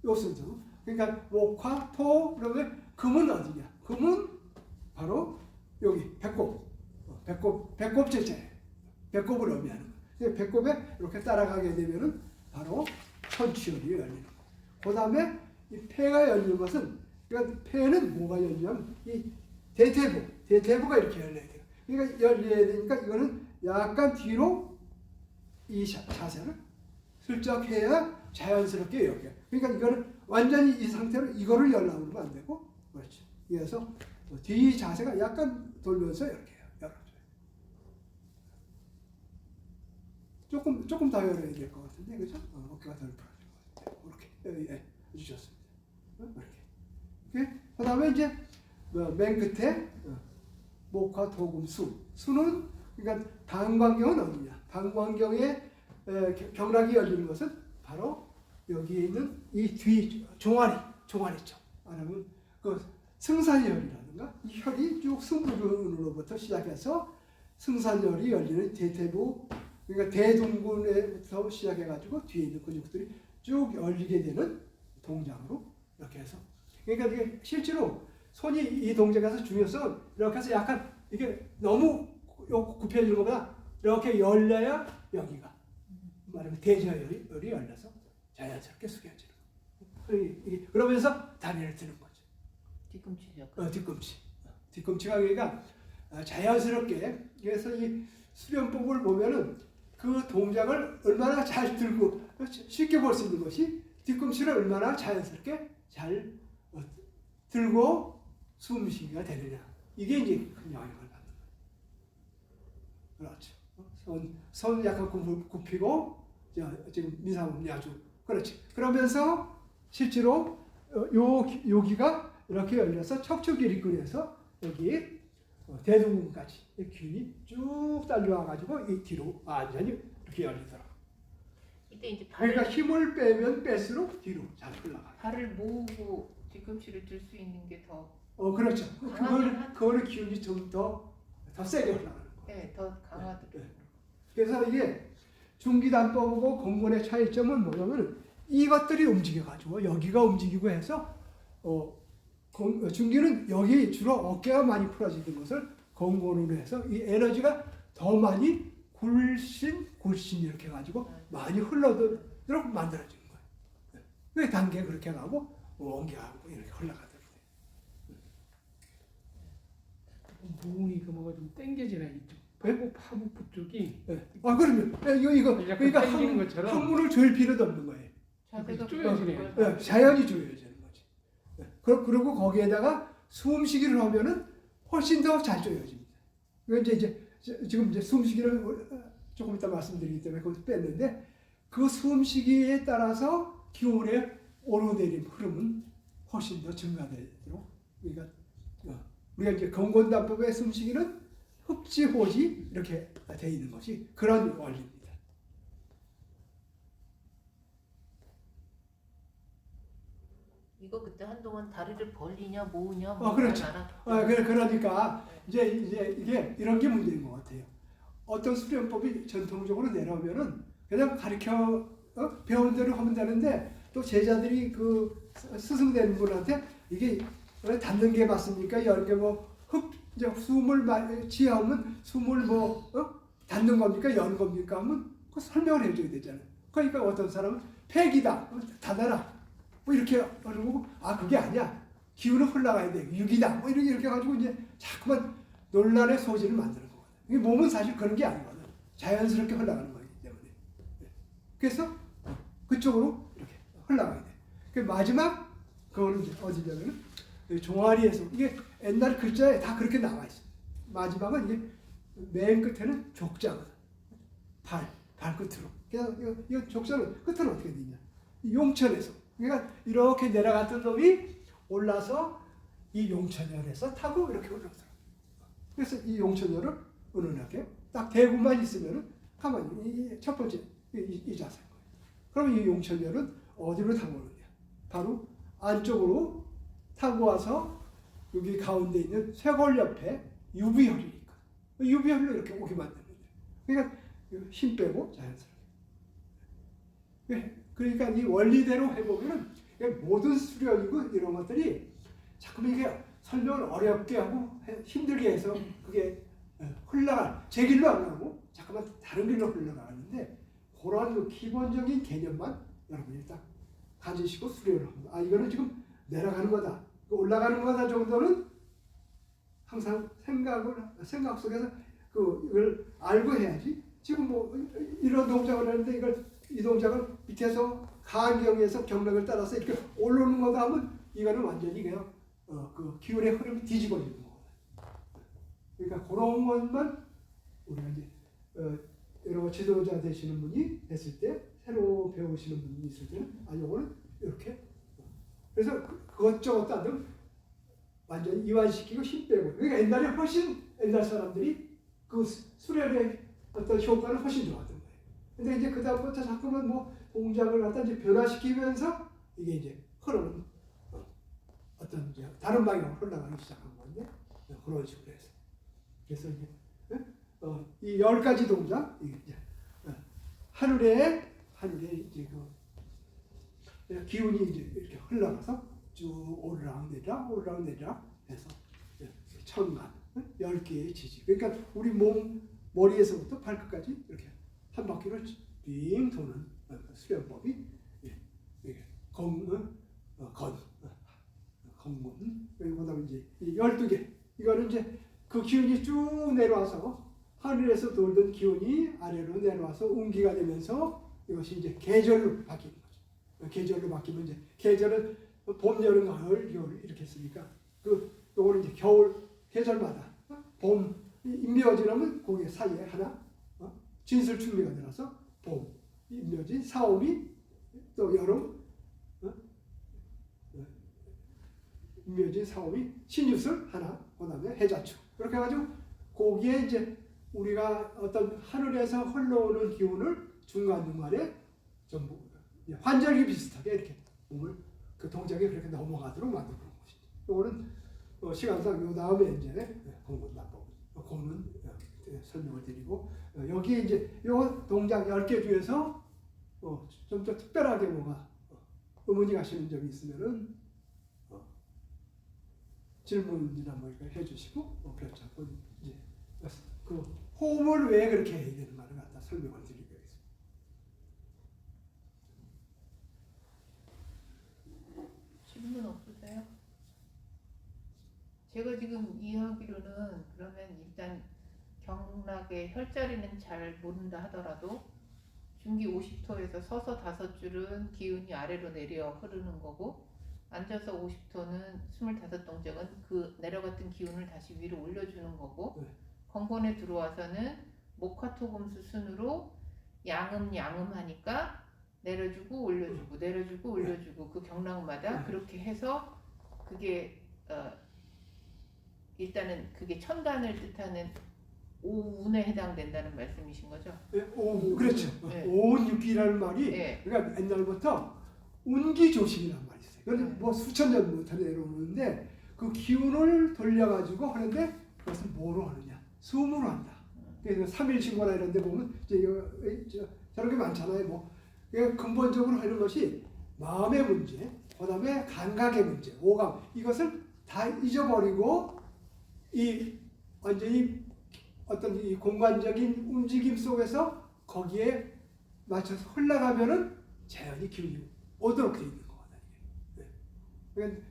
요 순서. 그러니까 목화, 토 그러면 금은 어디냐? 금은 바로 여기 배꼽 제자예요. 배꼽을 의미하는 거. 배꼽에 이렇게 따라가게 되면은 바로 천추열이 열리는 거. 그 다음에 이 폐가 열리는 것은 그러니까 폐는 뭐가 열리냐면 이 대퇴부가 이렇게 열려야 돼요. 그러니까 열려야 되니까 이거는 약간 뒤로 이 자세를 슬쩍 해야 자연스럽게 여겨. 그러니까 이거는 완전히 이 상태로 이거를 열라면 안 되고 그렇죠. 그래서 뒤 자세가 약간 돌면서 이렇게 열어줘요. 조금 더 열어야 될 것 같은데 그죠? 어깨가 덜 풀어질 것 같아요. 이렇게 해주셨습니다. 이렇게. 그다음에 이제 맨 끝에 목화 토금 수는 그러니까 방광경은 어디냐? 방광경의 경락이 열리는 것은 바로 여기에 있는 이 뒤 종아리죠. 아니면 그 승산열이라든가 이 혈이 쭉 승부근으로부터 시작해서 승산열이 열리는 대퇴부 그러니까 대둔근에부터 시작해가지고 뒤에 있는 근육들이 쭉 열리게 되는 동작으로 이렇게 해서 그러니까 이게 실제로 손이 이 동작에서 중요성은 이렇게 해서 약간 이게 너무 굽혀지는 것보다 이렇게 열려야 여기가 말하면 대저열이 열려서 자연스럽게 숙여지는 거예요. 그러면서 다리를 드는 거죠. 뒤꿈치죠. 뒤꿈치가 그러니까 자연스럽게 그래서 이 수련법을 보면은 그 동작을 얼마나 잘 들고 쉽게 볼 수 있는 것이 뒤꿈치를 얼마나 자연스럽게 잘 들고 숨쉬기가 되느냐 이게 이제 큰 영향을 받는 거예요. 그렇죠. 손 약간 굽히고 지금 미사분 아주 그렇지. 그러면서 실제로 여기가 이렇게 열려서 척추 길이끈에서 여기 대둔근까지 균이 쭉 달려와가지고 이 뒤로 완전히 이렇게 열리더라. 이때 이제 그러니까 힘을 빼면 뺄수록 뒤로 잘 흘러가. 발을 모으고 뒤꿈치를 들 수 있는 게 더. 그렇죠. 그거를 기운이 좀 더 세게 올라가는 거예요. 네, 더 강화되고. 그래서 이게 중기단법하고 공군의 차이점은 뭐냐면 이것들이 움직여가지고 여기가 움직이고 해서 중기는 여기 주로 어깨가 많이 풀어지는 것을 공군으로 해서 이 에너지가 더 많이 굴신 이렇게 해가지고 많이 흘러도록 만들어지는 거예요. 왜 단계 그렇게 가고 옮겨가고 이렇게 흘러가더라고요. 부분이 그 뭐가 좀 당겨지네 이쪽. 배꼽 하부 쪽이. 그러면 이거 그러니까 당기는 것처럼 항문을 조일 필요도 없는 거예요. 자세가 쪼여지네. 자연히 조여지는 거지. 그리고 거기에다가 숨쉬기를 하면은 훨씬 더 잘 조여집니다. 이제 지금 이제 숨쉬기를 조금 이따 말씀드리기 때문에 그것도 뺐는데 그 숨쉬기에 따라서 기운의 오르내림 흐름은 훨씬 더 증가되도록 우리가 이제 건곤단법의 숨쉬기는 흡지호지 이렇게 돼 있는 것이 그런 원리입니다. 이거 그때 한동안 다리를 벌리냐 모으냐 그렇죠. 알았고. 그러니까 이제 이게 이런 게 문제인 것 같아요. 어떤 수련법이 전통적으로 내려오면은 그냥 가르쳐 배운 대로 하면 되는데 또 제자들이 그 스승된 분한테 이게 닿는 게 맞습니까? 여는 게 뭐 이제 숨을 지하면 숨을 뭐 닿는 겁니까? 여는 겁니까? 하면 그 설명을 해줘야 되잖아요. 그러니까 어떤 사람은 폐기다, 닫아라, 뭐 이렇게 하는 거고, 아 그게 아니야. 기운은 흘러가야 돼. 육이다. 뭐 이렇게 해가지고 이제 자꾸만 논란의 소지를 만드는 거거든. 이게 몸은 사실 그런 게 아니거든. 자연스럽게 흘러가는 거기 때문에. 그래서 그쪽으로 이렇게 흘러가야 돼. 그 마지막 그거는 이제 어디냐면은 종아리에서 이게 옛날 글자에 다 그렇게 나와 있어. 마지막은 이게 맨 끝에는 족자거든. 발끝으로. 그래서 이 족자는 끝은 어떻게 되냐? 용천에서. 그러니까 이렇게 내려갔던 놈이 올라서 이 용천열에서 타고 이렇게 올라오더라. 그래서 이 용천열을 은은하게 딱 대구만 있으면은 가만히 첫 번째 이 자세인 거예요. 그럼 이 용천열은 어디로 타고 오느냐? 바로 안쪽으로 타고 와서 여기 가운데 있는 쇄골 옆에 유비혈이니까 유비혈로 이렇게 오게 만드는 거예요. 그러니까 힘 빼고 자연스럽게. 그러니까 이 원리대로 해보면은 모든 수련이고 이런 것들이 자꾸 이게 설명을 어렵게 하고 힘들게 해서 그게 흘러갈 제 길로 안 가고 잠깐만 다른 길로 흘러가는데 그런 그 기본적인 개념만 여러분이 딱 가지시고 수련을 합니다. 아 이거는 지금 내려가는 거다, 올라가는 거다 정도는 항상 생각 속에서 이걸 알고 해야지. 지금 뭐 이런 동작을 하는데 이 동작을 밑에서 가경에서 경락을 따라서 이렇게 올라오는 거다 하면 이거는 완전히 그냥 그 기운의 흐름이 뒤집어지는 거거든요. 그러니까 그런 것만 우리가 이제 여러 지도자 되시는 분이 했을 때 새로 배우시는 분이 있을 때는 아 요거는 이렇게 그래서 그것저것 안 완전히 이완시키고 힘 빼고 그러니까 옛날에 훨씬 옛날 사람들이 그 수련의 어떤 효과는 훨씬 좋았던 거예요. 근데 이제 그 다음부터 자꾸만 뭐 동작을 갖다 이제 변화시키면서 이게 이제 흐르는 어떤 이제 다른 방향으로 흘러가기 시작한 건데 그런 식으로 해서 그래서 이제 이 10가지 동작 이제 하늘에 이제 그 기운이 이제 이렇게 흘러가서 쭉 오르락 내리락 해서 천간 10개의 지지. 그러니까 우리 몸 머리에서부터 발끝까지 이렇게 한 바퀴를 빙 도는 수련법이 건문 그리고 그다음에 이제 12개. 이거는 이제 그 기운이 쭉 내려와서 하늘에서 돌던 기운이 아래로 내려와서 운기가 되면서 이것이 이제 계절로 바뀌는 거죠. 계절로 바뀌면 이제 계절은 봄, 여름, 가을, 겨울 이렇게 했으니까 요거는 이제 겨울 계절마다 봄 인묘지라면 거기 사이에 하나 진술충미가 들어서 봄, 인묘지, 사오미 또 여름 인묘지, 사오미, 신유술 하나 그다음에 해자축 그렇게 해가지고 거기에 이제 우리가 어떤 하늘에서 흘러오는 기운을 중간중간에 전부 환절기 비슷하게 이렇게 몸을 그 동작이 그렇게 넘어가도록 만드는 것이죠. 이거는 시간상 요 다음에 이제 공문납법 공문 설명을 드리고 여기에 이제 요 동작 10개 중에서 좀 더 특별하게 뭐가 의문이 가시는 점이 있으면은 질문이나 뭐 이렇게 해주시고 그렇죠. 이제 그 호흡을 왜 그렇게 해야 되는 말을 갖다 설명을 드리겠습니다. 질문 없으세요? 제가 지금 이해하기로는 그러면 일단 경락의 혈자리는 잘 모른다 하더라도 중기 50토에서 서서 5줄은 기운이 아래로 내려 흐르는 거고 앉아서 50토는 25동작은 그 내려갔던 기운을 다시 위로 올려주는 거고 네. 건건에 들어와서는 목화토금수 순으로 양음 하니까 내려주고 올려주고 내려주고 올려주고 그 경락마다 그렇게 해서 그게 일단은 그게 천간을 뜻하는 오운에 해당된다는 말씀이신 거죠? 네, 그렇죠. 네. 오운육기라는 말이 네. 그러니까 옛날부터 운기조심이라는 말이 있어요. 그건 네. 뭐 수천 년부터 내려오는데 그 기운을 돌려가지고 하는데 그것은 뭐로 하느냐? 숨으로 한다. 그래서 3일 신고나 이런 데 보면 이제 저런 게 많잖아요. 뭐 근본적으로 하는 것이 마음의 문제, 그다음에 감각의 문제, 오감 이것을 다 잊어버리고 이 완전히 어떤 이 공간적인 움직임 속에서 거기에 맞춰서 흘러가면은 자연히 기운이 오도록 돼 있는 거거든요. 네. 그러니까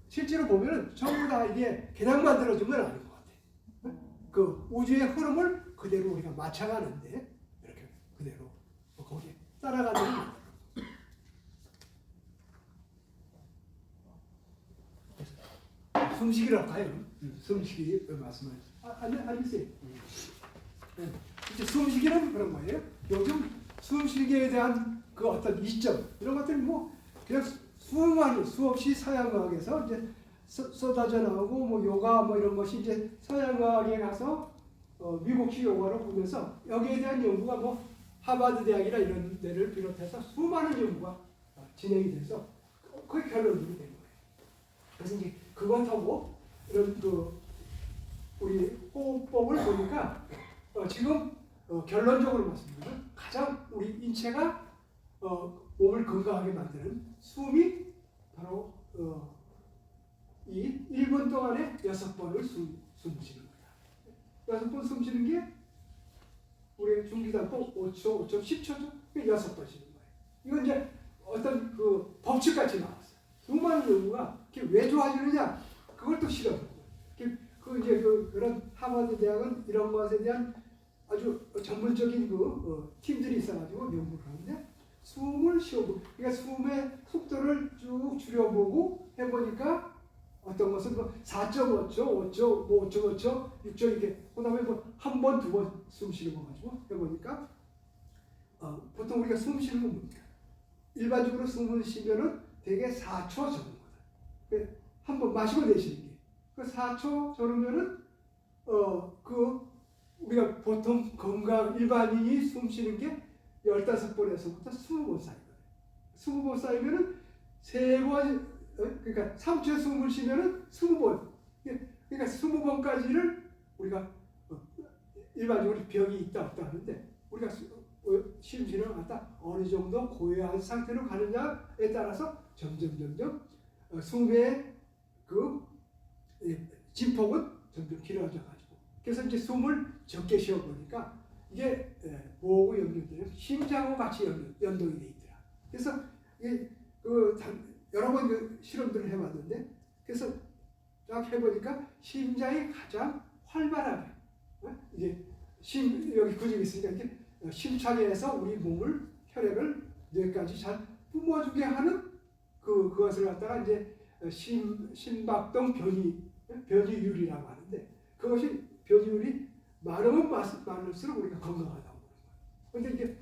실제로 보면은 전부 다 이게 그냥 만들어진 건 아닌 것 같아요. 그 우주의 흐름을 그대로 우리가 맞춰가는데 이렇게 그대로 거기에 따라가는 숨쉬기라고 해요. 숨쉬기 말씀을 알겠어요. 이제 숨쉬기는 그런 거예요. 요즘 숨쉬기에 대한 그 어떤 이점 이런 것들이 뭐 그냥 수없이 서양과학에서 이제 쏟아져 나오고 뭐 요가 뭐 이런 것이 이제 서양과학에 가서 미국식 요가를 보면서 여기에 대한 연구가 뭐 하버드 대학이나 이런 데를 비롯해서 수많은 연구가 진행이 돼서 그게 결론이 된 거예요. 그래서 이제 그것하고 이런 그 우리 호흡법을 보니까 지금 결론적으로 말씀드리면 가장 우리 인체가 몸을 건강하게 만드는 숨이 바로 이 1분 동안에 6번을 숨 쉬는 거야. 6번 숨 쉬는 게 우리 중기단법 5초, 5초, 10초죠. 6번 쉬는 거예요. 이건 이제 어떤 그 법칙같이 나왔어요. 수많은 연구가 왜 좋아지느냐 그걸 또 실험한 거예요. 그 이제 그런 하버드 대학은 이런 것에 대한 아주 전문적인 팀들이 있어가지고 연구를 하는데 숨을 쉬어보고 그러니까 숨의 속도를 쭉 줄여보고 해보니까 어떤 것은 4.5초, 5초, 5초, 5초, 6초 이렇게 그다음에 한 번, 두 번 숨 쉬는 거 가지고 해보니까 보통 우리가 숨 쉬는 건 뭡니까? 일반적으로 숨을 쉬면은 대개 4초 정도 한 번 마시고 내쉬는 게. 그 4초 정도면은 우리가 보통 건강 일반인이 숨 쉬는 게 15번에서부터 20번 쌓이거든요. 20번 쌓이면은 3번 그러니까 3초 숨을 쉬면은 20번. 그러니까 20번까지를 우리가 일반적으로 병이 있다 없다 하는데 우리가 심신을 갖다 어느 정도 고요한 상태로 가느냐에 따라서 점점 숨의 그 진폭은 점점 길어져 가지고 그래서 이제 숨을 적게 쉬어 보니까 이게 뭐하고 연결되는 심장하고 같이 연동이 돼 있더라. 그래서 여러 번 그 실험들을 해봤는데 그래서 쫙 해보니까 심장이 가장 활발하게 이제 여기 구직이 있으니까 이렇게 심차게 해서 우리 몸을 혈액을 뇌까지 잘 뿜어주게 하는 그것을 갖다가 이제 심박동 변이율이라고 하는데 그것이 변이율이 많으면 많을수록 우리가 건강하다고 그러는 거예요. 근데 이게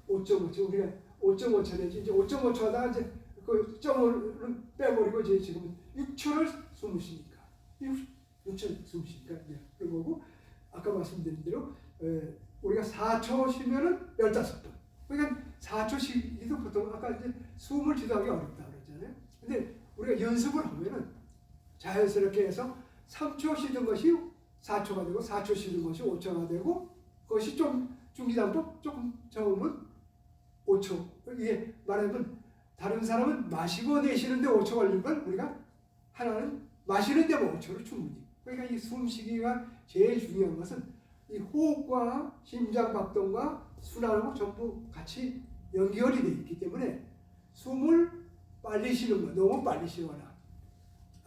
5.5초 우리가 5.5초 내지 이제 5.5초 하다가 이제 그 점을 빼버리고 이제 지금 6초를 숨을 쉬니까 6초 숨 쉬니까 이제 그거고 아까 말씀드린 대로 우리가 4초 쉬면은 15번. 그러니까 4초 쉬기도 보통 아까 이제 숨을 지도하기 어렵다 그랬잖아요. 근데 우리가 연습을 하면은 자연스럽게 해서 3초 쉬는 것이 4초가 되고 4초 쉬는 것이 5초가 되고 그것이 좀 중기단법 조금 적으면 5초. 이게 말하면 다른 사람은 마시고 내쉬는데 5초 걸릴 걸 우리가 하나는 마시는데 5초를 충분히. 그러니까 이 숨쉬기가 제일 중요한 것은 이 호흡과 심장박동과 순환하고 전부 같이 연결이 되어 있기 때문에 숨을 빨리 쉬는 거, 너무 빨리 쉬거나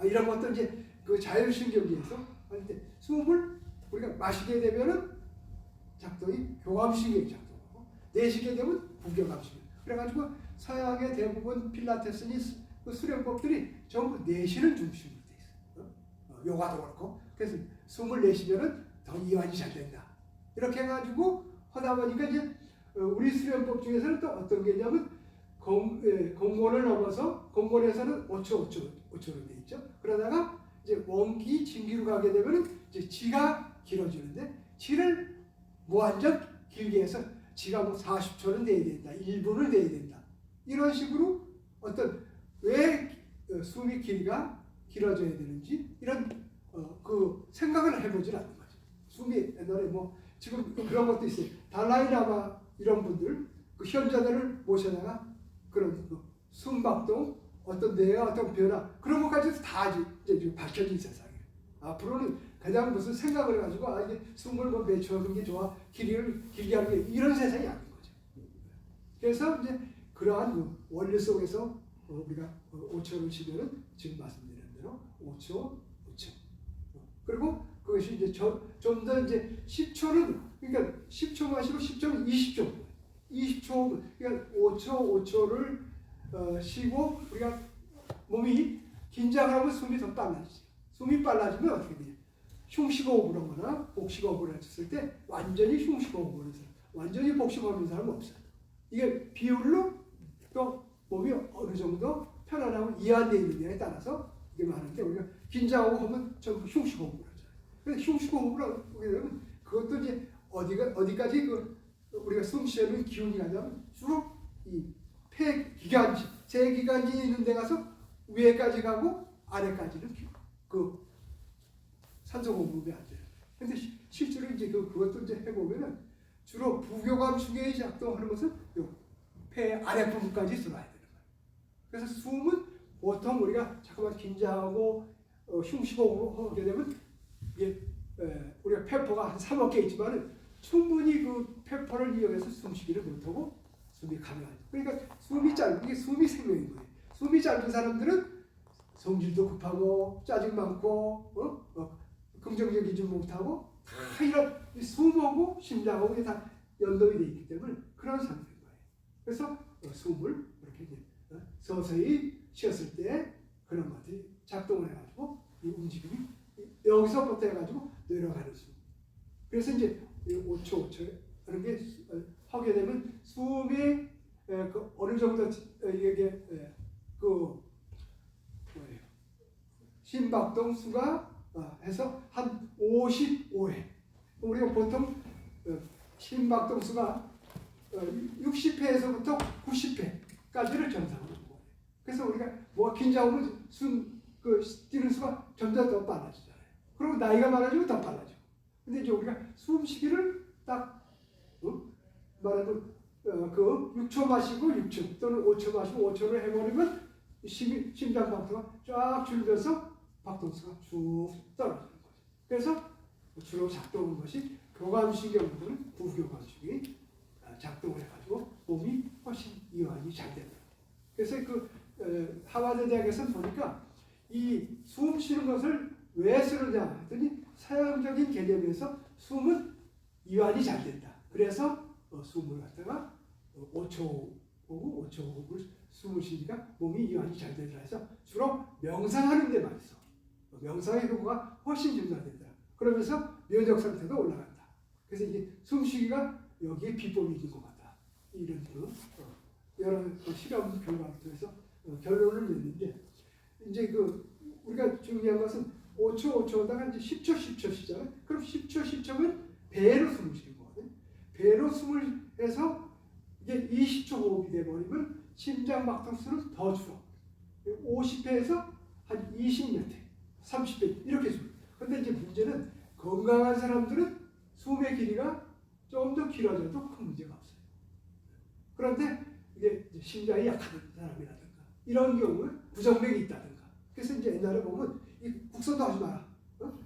이런 것도 이제 그 자율신경계에서 할 때 숨을 우리가 마시게 되면은 작동이 교감신경이 작동하고 내쉬게 되면 부교감신경. 그래가지고 서양의 대부분 필라테스니 그 수련법들이 전부 내쉬는 중심으로 돼 있어요. 요가도 그렇고 그래서 숨을 내쉬면은 더 이완이 잘 된다. 이렇게 해가지고 하다 보니까 이제 우리 수련법 중에서는 또 어떤 게 있냐면 공곤을 넘어서 공곤에서는 5초로 돼 있죠. 그러다가 이제 원기, 진기로 가게 되면은 이제 지가 길어지는데 지를 무한정 길게 해서 지가 뭐 40초는 돼야 된다, 1분을 돼야 된다. 이런 식으로 어떤 왜 숨이 길이가 길어져야 되는지 이런 그 생각을 해보질 않는 거죠. 숨이 옛날에 뭐 지금 그런 것도 있어요. 달라이라마 이런 분들 그 현자들을 모셔다가 그런 숨박동 어떤 뇌의 어떤 변화 그런 것까지도 다 이제 밝혀진 세상이에요. 앞으로는 그냥 무슨 생각을 해가지고 이게 숨을 뭐 매초하는 게 좋아 길게 하는 게 이런 세상이 아닌 거죠. 그래서 이제 그러한 그 원리 속에서 우리가 5초를 치면은 지금 말씀드린 대로 5초. 그리고 그것이 이제 좀 더 이제 10초는 그러니까 10초 마시고 10초는 20초. 그러니까 5초를 쉬고 우리가 몸이 긴장하면 숨이 더 빨라지죠. 숨이 빨라지면 어떻게 돼요? 흉식호흡을 하거나 복식호흡을 했을 때 완전히 흉식호흡을 해서 완전히 복식호흡하는 사람은 없어요. 이게 비율로 또 몸이 어느 정도 편안하고 이완되어 있느냐에 따라서 이게 많은데 우리가 긴장하고 하면 전부 흉식호흡을 하죠. 그래서 흉식호흡을 하게 되면 그것도 이제 어디까지 우리가 숨 쉬는 기운이 가냐면 주로 이 폐기관지, 제기관지 있는 데 가서 위에까지 가고 아래까지는 그 산소 공급이 안 돼요. 근데 실제로 이제 그것도 이제 해보면은 주로 부교감축에 작동하는 것은 폐 아랫부분까지 들어와야 되는 거예요. 그래서 숨은 보통 우리가 잠깐만 긴장하고 흉식호흡을 하게 되면 이게 우리가 폐포가 한 3억 개 있지만은 충분히 그 폐포를 이용해서 숨쉬기를 못하고 숨이 가능하죠. 그러니까 숨이 짧은 게 숨이 생명인 거예요. 숨이 짧은 사람들은 성질도 급하고 짜증 많고 긍정적이지 못하고 다 이런 숨하고 심장하고 이게 다 연동이 되어 있기 때문에 그런 상태인 거예요. 그래서 숨을 이렇게 이제 서서히 쉬었을 때 그런 것들이 작동을 해가지고 이 움직임이 여기서부터 해가지고 내려가는 숨. 그래서 이제 5초 하는 게 하게 되면 숨이 어느 정도 이게 뭐예요? 심박동 수가 해서 한 55회. 우리가 보통 심박동 수가 60회에서부터 90회까지를 정상으로 보고 그래서 우리가 뭐 긴장하면 뛰는 수가 점점 더 빨라지잖아요. 그리고 나이가 많아지면 더 빨라지고. 근데 이제 우리가 숨쉬기를 딱 말하면 그 6초 마시고 6초 또는 5초 마시고 5초를 해버리면 심장 박동수가 쫙 줄면서 박동수가 쭉 떨어지는 거죠. 그래서 주로 작동하는 것이 교감신경 부분, 부교감축이 작동을 해가지고 몸이 훨씬 이완이 잘 됩니다. 그래서 하버드 대학에서 보니까 이 숨 쉬는 것을 왜 쓰느냐 했더니 서양적인 개념에서 숨은 이완이 잘 된다. 그래서 숨을 갖다가 5초 보고 5초 호흡을 숨을 쉬니까 몸이 이완이 잘 되더라 해서 주로 명상하는 데만 있어. 명상의 효과가 훨씬 증가된다. 그러면서 면역 상태도 올라간다. 그래서 이제 숨쉬기가 여기에 비법이 있는 것 같다. 이런 여러 실험 결과를 통해서 결론을 냈는데 이제 우리가 중요한 것은 5초다가 이제 10초 쉬잖아요. 그럼 10초면 배로 숨을 쉬는 거거든요. 배로 숨을 해서 이게 20초 호흡이 돼버리면 심장 박동수는 더 줄어. 50회에서 한 20몇 회, 30회 이렇게 줄어. 근데 이제 문제는 건강한 사람들은 숨의 길이가 좀 더 길어져도 큰 문제가 없어요. 그런데 이게 심장이 약한 사람이라든가 이런 경우는 부정맥이 있다든가. 그래서 이제 옛날에 보면 이 국선도 하지 마라.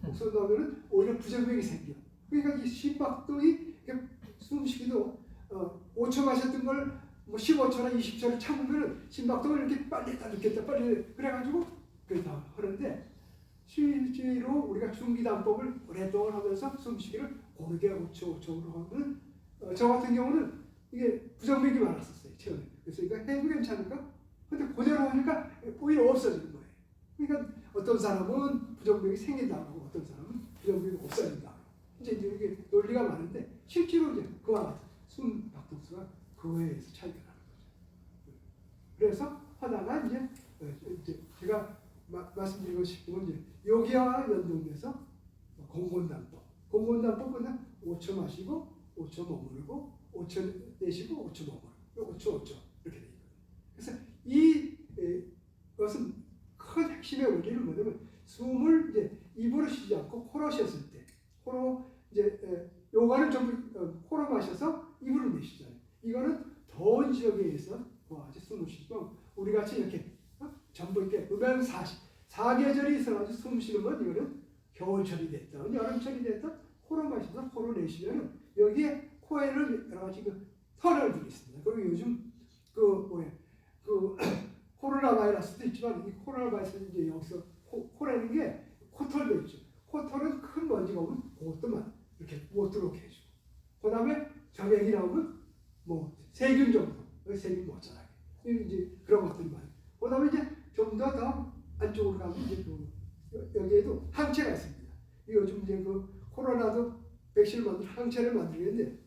국선도 하면은 오히려 부정맥이 생겨. 그러니까 이 심박동이 숨쉬기도 5초 마셨던 걸 뭐 15초나 20초를 참으면은 심박동을 이렇게 빨리 했다 늦겠다 빨리 그래가지고 그렇다 하는데 실제로 우리가 중기단법을 오랫동안 하면서 숨쉬기를 고르게 5초로 하면 저 같은 경우는 이게 부정맥이 많았었어요 처음에. 그래서 이거 해도 괜찮을까? 근데 그대로 하니까 오히려 없어지는 거예요. 그러니까 어떤 사람은 부정맥이 생긴다고 하고 어떤 사람은 부정맥이 없어진다고. 이제 이게 논리가 많은데 실제로 이제 그와 같은 숨 박동수가 그거에 의해서 차이가 나는 거죠. 그래서 하다가 이제 제가 말씀드리고 싶은 건 이제 여기와 연동돼서 공곤단법은 5초 마시고 5초 머무르고 5초 내쉬고 5초 머무르고 5초 이렇게 돼 있거든요. 그래서 이것은 큰 핵심의 원리는 뭐냐면 숨을 이제 입으로 쉬지 않고 코로 쉬었을 때 코로 이제 요가는 전부 전부 이렇게 음양 사계절이 있어가지고 숨 쉬는 건 이거는 겨울철이 됐든 여름철이 됐든 코로 마셔서 코로 내쉬면 여기에 코에는 여러 가지 그 터널들이 있습니다. 그리고 요즘 그 코로나 바이러스도 있지만 이 코로나 바이러스는 이제 여기서 코라는 게 코털도 있죠. 코털은 큰 먼지가 오면 그것도만 이렇게 못 들어오게 해주고 그 다음에 점액이 나오면 뭐 세균 정도 세균 못 자라게 이제 그런 것들이 많아요. 그 다음에 이제 좀 더 안쪽으로 가면 이제 여기에도 항체가 있습니다. 요즘 이제 그 코로나도 백신을 만들 항체를 만들겠는데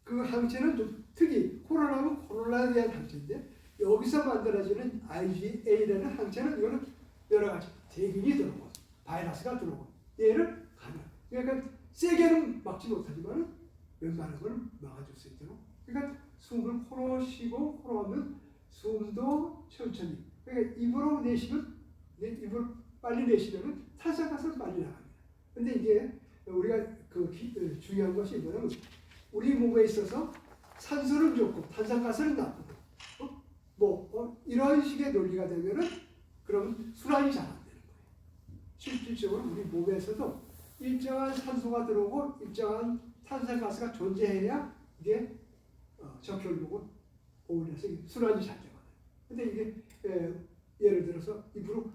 그 항체는 좀 특이 코로나는 코로나에 대한 항체인데 여기서 만들어지는 IgA라는 항체는 이거는 여러 가지 세균이 들어오고 바이러스가 들어오고 얘를 가능. 그러니까 세게는 막지 못하지만 웬만한 걸 막아줄 수 있도록. 그러니까 숨을 코로 쉬고 코로 하면 숨도 천천히. 그러니까 입으로 내쉬면 입을 빨리 내쉬면은 탄산가스는 빨리 나갑니다. 근데 이게 우리가 중요한 것이 뭐냐면 우리 몸에 있어서 산소는 좋고 탄산가스는 나쁘고 이런 식의 논리가 되면은 그러면 순환이 잘 안 되는 거예요. 실질적으로 우리 몸에서도 일정한 산소가 들어오고 일정한 탄산가스가 존재해야 이게 적혈구를 어울려서 순환이 잘 되거든요. 근데 이게 예를 들어서 입으로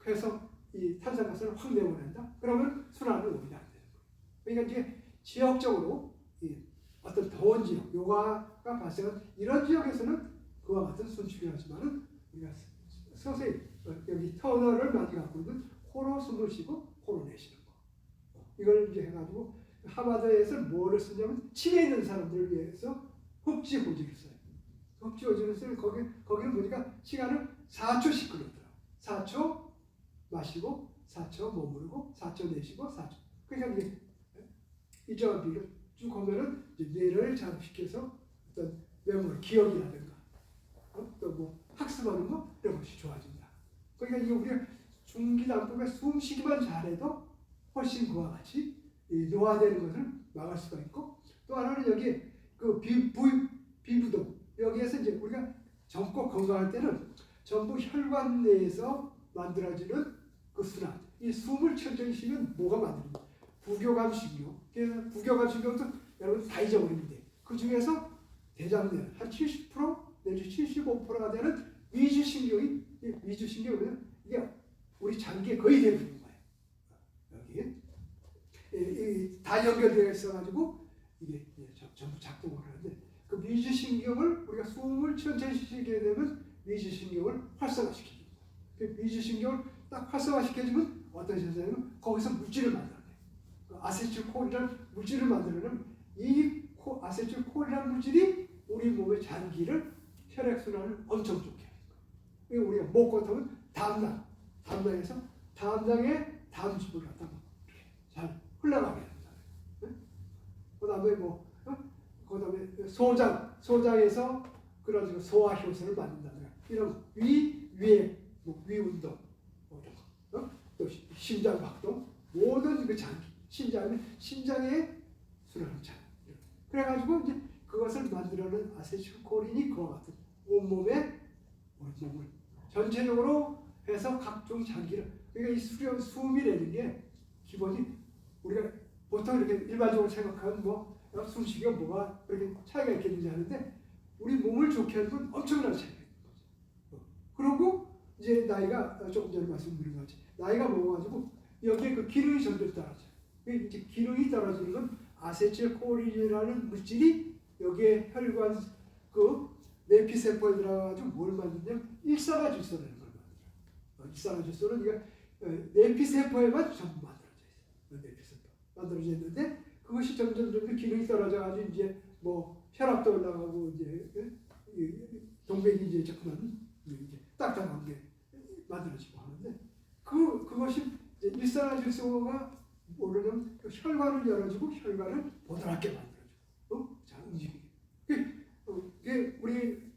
해서 이 탄산가스를 확 내보낸다? 그러면 순환은 오히려 안 되는 거예요. 그러니까 이제 지역적으로 어떤 더운 지역, 요가가 발생한 이런 지역에서는 그와 같은 순출이 하지만은 우리가 서서히 여기 터널을 많이 갖고 있는 코로 숨을 쉬고 코로 내쉬는 거. 이걸 이제 해가지고 하버드에서 뭐를 쓰냐면 치매 있는 사람들을 위해서 흡지 호직을 써요. 흡지 호직을 쓰면 거기는 보니까 시간을 4초씩 끌어들어요. 4초 마시고 4초 머무르고 4초 내쉬고 4초. 그러니까 이게 일정한 비를 쭉 하면은 뇌를 자극시켜서 어떤 메모리, 기억이라든가 또 뭐 학습하는 거 이런 것이 좋아진다. 그러니까 이게 우리가 중기난법에 숨쉬기만 잘해도 훨씬 그와 같이 노화되는 것을 막을 수가 있고 또 하나는 여기 그 비부동 여기에서 이제 우리가 젊고 건강할 때는 전부 혈관 내에서 만들어지는 그 순환 이 숨을 천천히 쉬면 뭐가 만듭니다. 부교감신경. 그래서 부교감신경도 여러분 다 잊어버리는데 그 중에서 대장내는 한 70% 내지 75%가 되는 위주신경이 위주신경은 이게 우리 장기에 거의 대부분인 거예요. 여기 다 연결되어 있어가지고 이게 전부 작동을 하는데 그 위주신경을 우리가 숨을 천천히 쉬게 되면 위주신경을 활성화시켜줍니다. 그 위주신경을 딱 활성화시켜주면 어떤 현상이냐면 거기서 물질을 만들어내요. 아세틸콜이라는 물질을 만들어내면 이 아세틸콜이라는 물질이 우리 몸의 장기를 혈액순환을 엄청 좋게 하는 거예요. 우리가 목 고통은 담낭에서 담낭에 담즙을 갖다가 잘 흘러가게 합니다. 그 다음에 그 다음에 소장에서 그런 소화 효소를 만든다든가 이런 위에 위운동, 또 심장 박동 모든 그 장기 심장의 순환을 잘. 그래가지고 이제 그것을 만들어낸 아세틸콜린이 그와 같은 온몸에 우리 몸을 전체적으로 해서 각종 장기를 그러니까 이 숨이라는 게 기본이 우리가 보통 이렇게 일반적으로 생각하는 숨쉬기가 뭐가 그렇게 차이가 있겠는지 하는데 우리 몸을 좋게 하는 건 엄청난 차이가 있는 거죠. 그리고 이제 나이가 조금 전에 말씀드린 것같이 나이가 먹어가지고 여기에 그 기능이 점점 떨어져요. 이제 기능이 떨어지는 건 아세틸콜린이라는 물질이 여기에 혈관 그 내피세포에 들어가가지고 뭘 만드냐면 일산화질소라는 걸 만들어요. 일산화질소는 이게 내피세포에만 전부 만들어져 있어요. 내피세포 만들어져 있는데 그것이 점점 기능이 떨어져가지고 이제 혈압도 올라가고 이제 동맥이 이제 자꾸만 이제 딱딱한 게 만들어지고 하는데 그것이 이제 일산화질소가 뭐냐면 혈관을 열어주고 혈관을 보드랍게 만들어주고 잘 움직이게. 이게 우리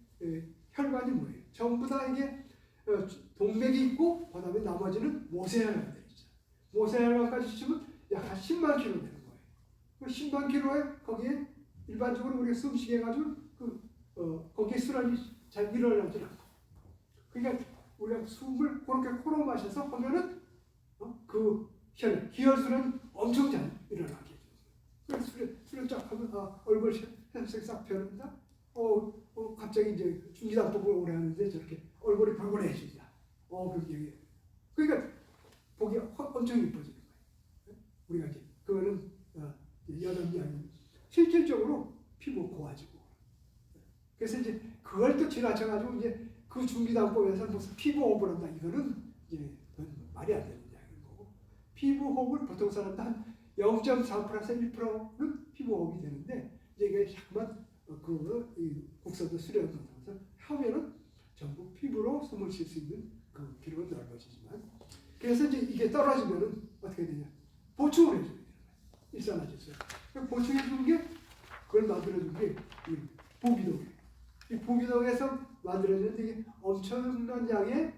혈관이 뭐예요? 전부 다 이게 동맥이 있고 그다음에 나머지는 모세혈관들이 있죠. 모세혈관까지 치면 약 한 10만 킬로 되는 거예요. 그 10만 킬로에 거기에 일반적으로 우리가 숨쉬게 해가지고 거기에 순환이 잘 일어나지 않고. 그러니까 우리가 숨을 그렇게 코로 마셔서 하면은 그 기혈순은 엄청 잘 일어나게 해줘요. 술을 쫙 하면 얼굴 색 싹 변한다. 갑자기 이제 중기단법을 오래 하는데 저렇게 얼굴이 벌벌해진다. 그게 그러니까 보기 엄청 이뻐지는 거예요. 우리가 이제 그거는 여담이 아니고 실질적으로 피부 고와지고. 그래서 이제 그걸 또 지나쳐가지고 이제 그 중기단법에서 무슨 피부 호흡을 한다. 이거는 이제 말이 안 되는 이야기인 거고. 피부 호흡을 보통 사람들 한 0.4%에서 1%는 피부 호흡이 되는데 이제 이게 자꾸만 이 국소도 수련하면서 하면은 전부 피부로 숨을 쉴 수 있는 그 기록은 넓어지지만 그래서 이제 이게 떨어지면은 어떻게 되냐 보충을 해줘야 돼요. 일산화질소. 보충해 주는 게 그걸 만들어 준 게 이 부비독이에요. 이 부비독에서 만들어지는 이게 엄청난 양의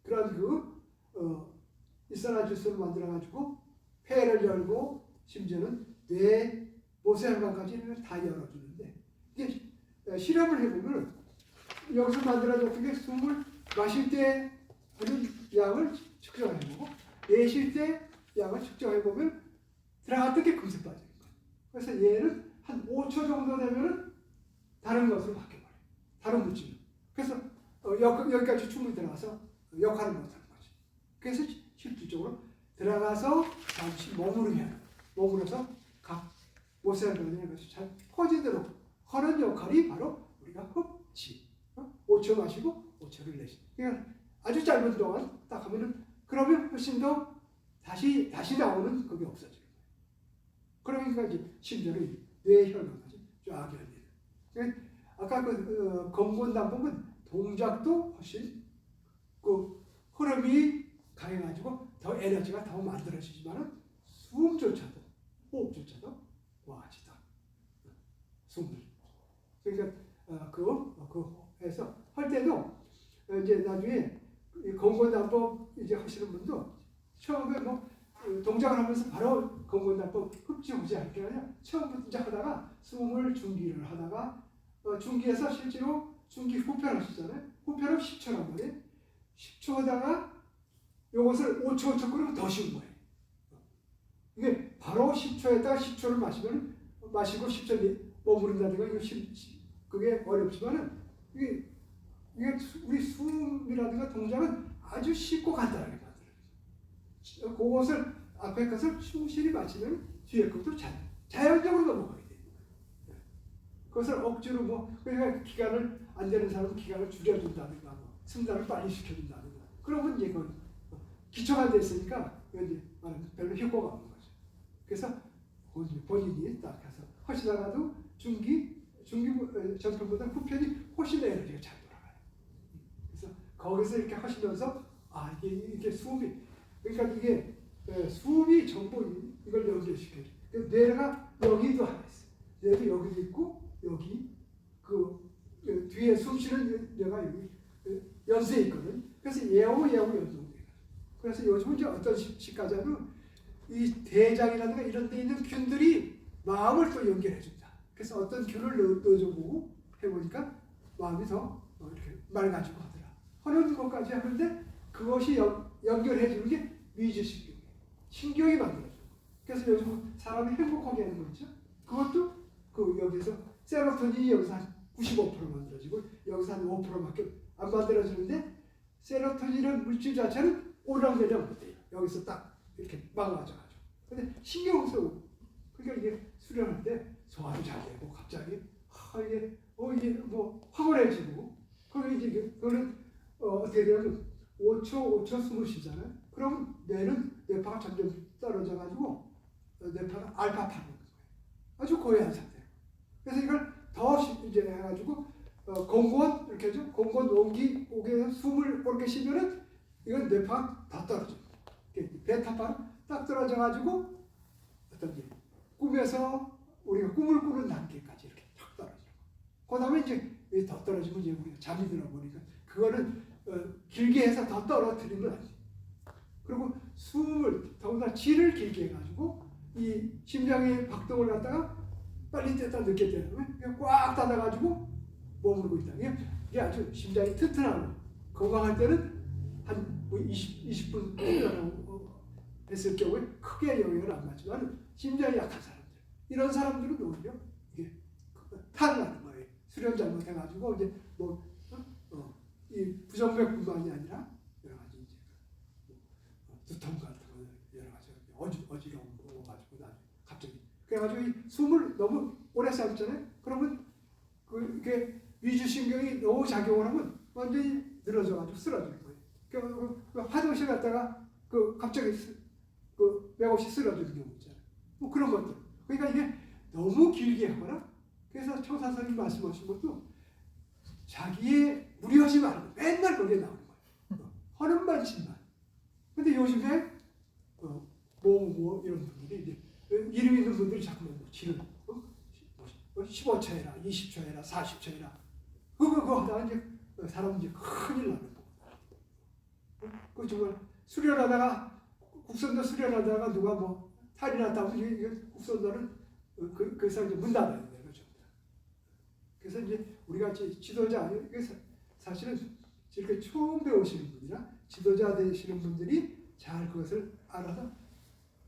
그런 일산화질소를 만들어 가지고 폐를 열고 심지어는 뇌 모세혈관까지 다 열어주는데 이게 실험을 해보면 여기서 만들어졌던 게 숨을 마실 때 하는 양을 측정해보고 내쉴 때 양을 측정해보면 들어갔던 게 금세 빠지는 거예요. 그래서 얘는 한 5초 정도 되면 다른 것으로 바뀌어버려요. 다른 물질로. 그래서 여기까지 충분히 들어가서 역할을 못하는 거죠. 그래서 실질적으로 들어가서 잠시 머무르서 각 모세혈관에 것이 잘 퍼지도록 하는 역할이 바로 우리가 흡치. 5초 마시고 5초를 내쉬. 그러니까 아주 짧은 동안 딱 하면은 그러면 훨씬 더 다시 나오는 그게 없어져요. 그러니까 이제 심지어는 뇌혈관까지 쫙 열리는. 그러니까 아까 건곤단법은 동작도 훨씬 그 흐름이 강해가지고 더 에너지가 더 만들어지지만은 숨조차도 호흡조차도 와지다. 숨을. 그러니까 해서 할 때도 이제 나중에 건곤단법 이제 하시는 분도 처음에 동작을 하면서 바로 건곤단법 흡지 할 게 아니라 처음부터 이제 하다가 숨을 중기를 하다가 중기에서 실제로 중기 후편을 하시잖아요. 후편을 10초란 말이에요. 10초 하다가 이것을 5초 그러면 더 쉬운 거예요. 이게 바로 10초에다가 10초를 마시고 10초 머무른다든가 그게 어렵지만은 이게 우리 숨이라든가 동작은 아주 쉽고 간단하게 만들어요. 그것을 앞에 것을 충실히 마치면 뒤에 것도 자연적으로 넘어가게 돼요. 그것을 억지로 그러니까 기간을 안 되는 사람은 기간을 줄여준다든가 승단을 빨리 시켜준다든가 그러면 이제 그건 기초가 안 됐으니까 이제 별로 효과가 없는 거죠. 그래서 본인이 딱 해서 하시다가도 중기 전편보다 후편이 훨씬 더 에너지가 잘 돌아가요. 그래서 거기서 이렇게 하시면서 이게 수업이 그러니까 이게 수업이 전부 이걸 연결시켜요. 뇌가 여기도 하나 있어요. 뇌도 여기도 있고 여기 뒤에 숨 쉬는 뇌가 여기 연쇄에 있거든. 그래서 예하고 연동돼요. 그래서 요즘은 이제 어떤 시까지 하면 이 대장이라든가 이런 데 있는 균들이 마음을 또 연결해준다. 그래서 어떤 균을 넣어줘보고 해보니까 마음이 더 이렇게 맑아지고 하더라. 하는 것까지 하는데 그것이 연결해주는 게 미주신경이에요. 신경이 만들어줘요. 그래서 요즘 사람이 행복하게 하는 거 있죠? 그것도 여기서 세로토닌이 여기서 한 95% 만들어지고 여기서 한 5%밖에 안 만들어지는데 세로토닌이라는 물질 자체는 오락내려 못해요. 여기서 딱 이렇게 막아가지고. 근데 신경 쓰고 그러니까 이게 수련할 때 소화도 잘 되고 갑자기 이게 황홀해지고 그러면 이제 그거는 어떻게 되냐면 5초 숨을 쉬잖아요. 그러면 뇌파가 점점 떨어져가지고 뇌파가 알파파로 오는 거예요. 아주 고요한 상태. 그래서 이걸 더 이제 해가지고 공건 이렇게 해서 공건 오게 숨을 그렇게 쉬면은 이건 뇌파가 더 떨어져요. 베타파는 딱 떨어져가지고 어떤지 꿈에서 우리가 꿈을 꾸는 단계까지 이렇게 탁 떨어져요. 그 다음에 이제 더 떨어지면 이제 우리가 잠이 들어보니까 그거는 길게 해서 더 떨어뜨리는 건 아니에요. 그리고 숨을 더군다나 질을 길게 해가지고 이 심장의 박동을 갖다가 빨리 뗐다 늦게 떼면 꽉 닫아가지고 머무르고 있다. 이게 아주 심장이 튼튼하고 건강할 때는 한뭐 20분 했을 경우에 크게 영향을 안 받지만 심장이 약한 사람들 이런 사람들은 오히려 이게 탈을 나는 거예요. 수련 잘못해가지고 이제 이 부정맥뿐만이 아니라 여러 가지 이제 두통 같은 거 여러 가지 어지러움 거 가지고 나중에 갑자기 그래가지고 이 숨을 너무 오래 삼잖아요. 그러면 이게 위주신경이 너무 작용을 하면 완전히 늘어져가지고 쓰러지는 거예요. 그 화장실 갔다가 갑자기 맥없이 쓰러지는 경우 있잖아요. 뭐 그런 것들. 그러니까 이게 너무 길게 하거나 그래서 청사선생님 말씀하신 것도 자기의 무리하지 말고 맨날 거기에 나오는 거예요. 하는 말씀만. 근데 요즘에 이런 분들이 이제 이름 있는 분들이 자꾸만 지를 15초 해라, 20초 해라, 40초 해라. 그거 하다가 이제 사람은 이제 큰일 나는 거고. 그 정말 수련하다가 국선도 수련하다가 누가 뭐 탈이 났다고 이게 국선도는 그 이상 이제 문 닫아야 돼요. 그렇죠. 그래서 이제 우리 같이 지도자 그래서 사실은 이렇게 처음 배우시는 분이나 지도자 되시는 분들이 잘 그것을 알아서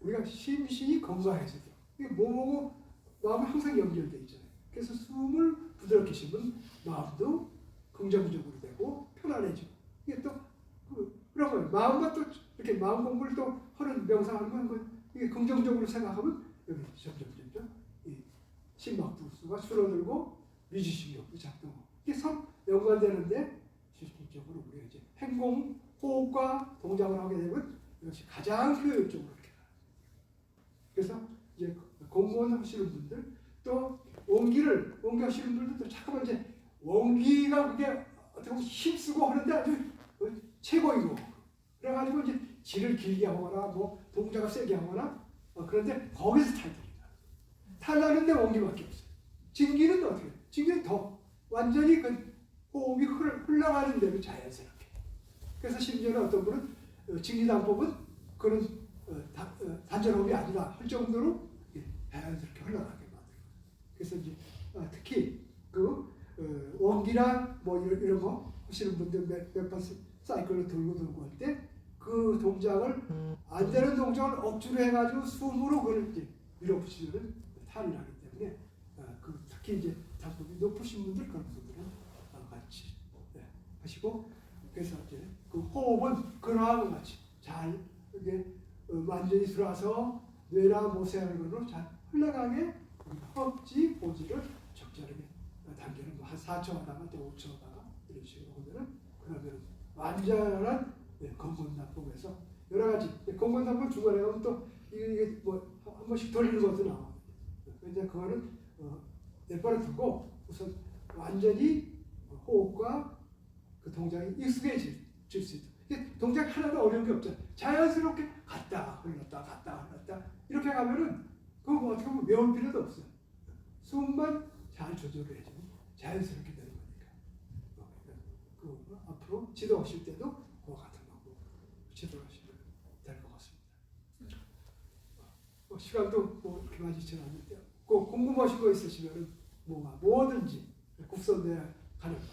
우리가 심신이 건강해져요. 이게 몸하고 마음이 항상 연결돼 있잖아요. 그래서 숨을 부드럽게 쉬면 마음도 긍정적으로 되고 편안해지고 이게 또 그런 거예요. 마음과 또 이렇게 마음 공부를 또 하는 명상하는 건 이게 긍정적으로 생각하면 여기 점점 이 심박부수가 줄어들고 위주신경도 작동하고 이게 서 연관되는데 실질적으로 우리가 이제 행공 호흡과 동작을 하게 되면 이것이 가장 효율적으로 이렇게 가요. 그래서 이제 공무원 하시는 분들 또 원기 하시는 분들도 잠깐만 이제 원기가 그게 어떻게 보면 힘쓰고 하는데 아주 최고이고 그래가지고 이제 질을 길게 하거나 뭐 동작을 세게 하거나 그런데 거기서 탈들이다. 탈나는데 원기밖에 없어요. 진기는 어떻게 해요? 진기는 더 완전히 그 호흡이 흘러가는 대로 자연스럽게. 그래서 심지어는 어떤 분은 진기단법은 그런 단전호흡이 아니라 할 정도로 자연스럽게 흘러가게 만들고. 그래서 이제 특히 원기나 뭐 이런 거 하시는 분들 몇 번 사이클을 돌고 할 때 그 동작을 안 되는 동작을 억지로 해가지고 숨으로 그걸 이제 밀어붙이는 탈이 나기 때문에 특히 이제 단법이 높으신 분들 그런 분들은 같이 하시고 그래서 이제 그 호흡은 그러한 같이 잘 이게 완전히 들어와서 뇌나 모세혈관으로 잘 흘러가게 허벅지 고지를 적절하게 단계를 한 4초 하다가 또 5초 하다가 이런 식으로 하면은 그러면 완전한 건건단법에서 여러 가지 건건단법 중간에 가면 또 이게 뭐 한 번씩 돌리는 것도 나와. 이제 그거는 내버려 두고 우선 완전히 호흡과 그 동작이 익숙해질 수 있다. 동작 하나도 어려운 게 없잖아. 자연스럽게 갔다 흘렀다 이렇게 가면은 그거 어떻게 보면 외울 필요도 없어요. 숨만 잘 조절을 해주면 자연스럽게 되는 거니까. 앞으로 지도하실 때도 그와 같은 방법 지도하시면 될 것 같습니다. 시간도 뭐 이렇게 많지는 않는데 꼭 궁금하신 거 있으시면 뭐든지 국선대에 가는 거.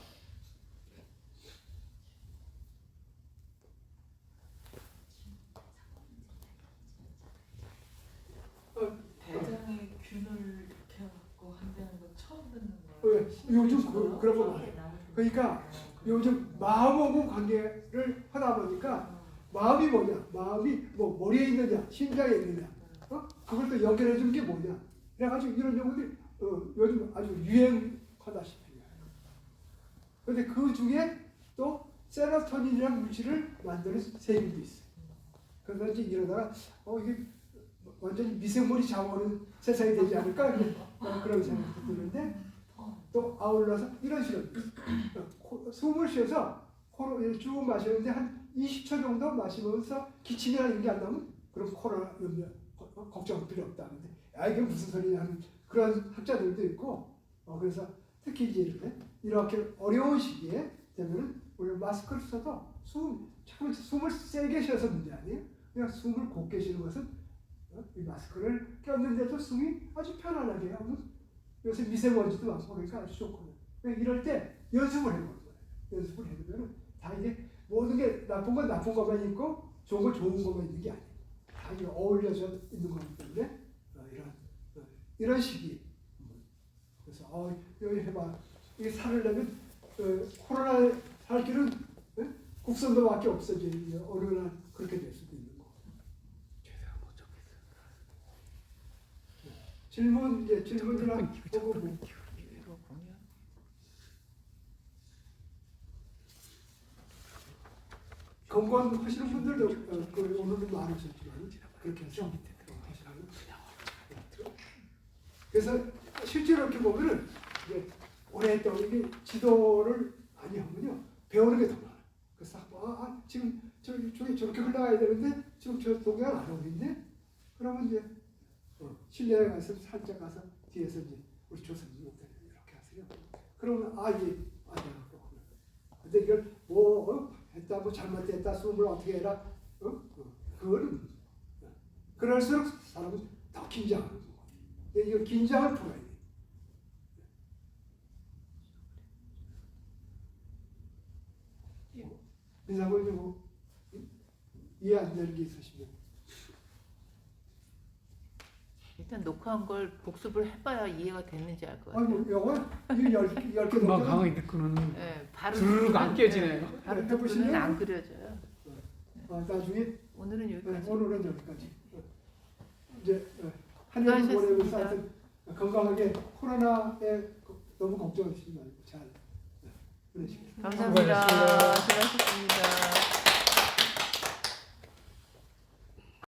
대장의 균을 이렇게 갖고 한다는 건 처음 듣는 거예요. 요즘 그런 거 많아요. 그러니까 요즘 마음하고 관계를 하다 보니까 마음이 뭐냐, 마음이 뭐 머리에 있느냐, 심장에 있느냐, 그걸 또 연결해 준 게 뭐냐. 그래가지고 이런 용어들이 요즘 아주 유행하다시피 해요. 그런데 그 중에 또 세로토닌이라는 물질을 만드는 세균도 있어요. 그래서 이제 이러다가 이게 완전히 미생물이 잡아오는 세상이 되지 않을까 그런 생각도 드는데 또 아울러서 이런 식으로 숨을 쉬어서 코로 쭉 마시는데 한 20초 정도 마시면서 기침이나 이런 게 안 나면 그럼 코로나 걱정할 필요 없다. 근데 이게 무슨 소리냐 하는 그런 학자들도 있고 그래서 특히 이제 이렇게 어려운 시기에 되면은 우리가 마스크를 써도 숨을 세게 쉬어서 문제 아니에요. 그냥 숨을 곱게 쉬는 것은 이 마스크를 꼈는데도 숨이 아주 편안하게 하면 요새 미세먼지도 많고 그러니까 아주 좋거든요. 이럴 때 연습을 해보는 거예요. 연습을 해보면 다 이게 모든 게 나쁜 건 나쁜 것만 있고 좋은 건 좋은 것만 있는 게 아니에요. 다 이게 어울려져 있는 거기 때문에 이런 식이 그래서 여기 해봐 이게 살으려면 코로나 살 길은 국선도밖에 없어져 어느 날 그렇게 될 수도 있는 거. 질문이나 보고 뭐. 건강하시는 분들도 오늘은 많으셨지만 그렇게 해서 하시라고. 그래서 실제로 이렇게 보면은 이게 오랫동안 이게 지도를 많이 하면요 배우는 게 더 많아요. 그래서 지금 저기 저렇게 흘러가야 되는데 지금 저 동네가 안 오는데 그러면 이제 실내에 가서 살짝 가서 뒤에서 이제 우리 조선님 이렇게 하세요. 그러면 이게 맞아요. 근데 이걸 했다 뭐 잘못됐다 숨을 어떻게 해라 그거는 그럴수록 사람은 더 긴장하는 거예요. 이거 긴장을 풀어야 돼요. 민사고님 뭐 이해 안 되는 게 있으시면 일단 녹화한 걸 복습을 해봐야 이해가 됐는지 알 것 같아요. 아이고 영어 이거 10개 금방 강의 듣고는 네, 바로 주르륵 안 깨지네요. 바로 해보시면 듣고는 안 그려져요. 나중에 오늘은 여기까지. 오늘은 여기까지. 이제 한 해도 보내고 하여튼 건강하게 코로나에 너무 걱정하시지 말고 잘 보내시겠습니다. 감사합니다. 수고하셨습니다. 수고하셨습니다.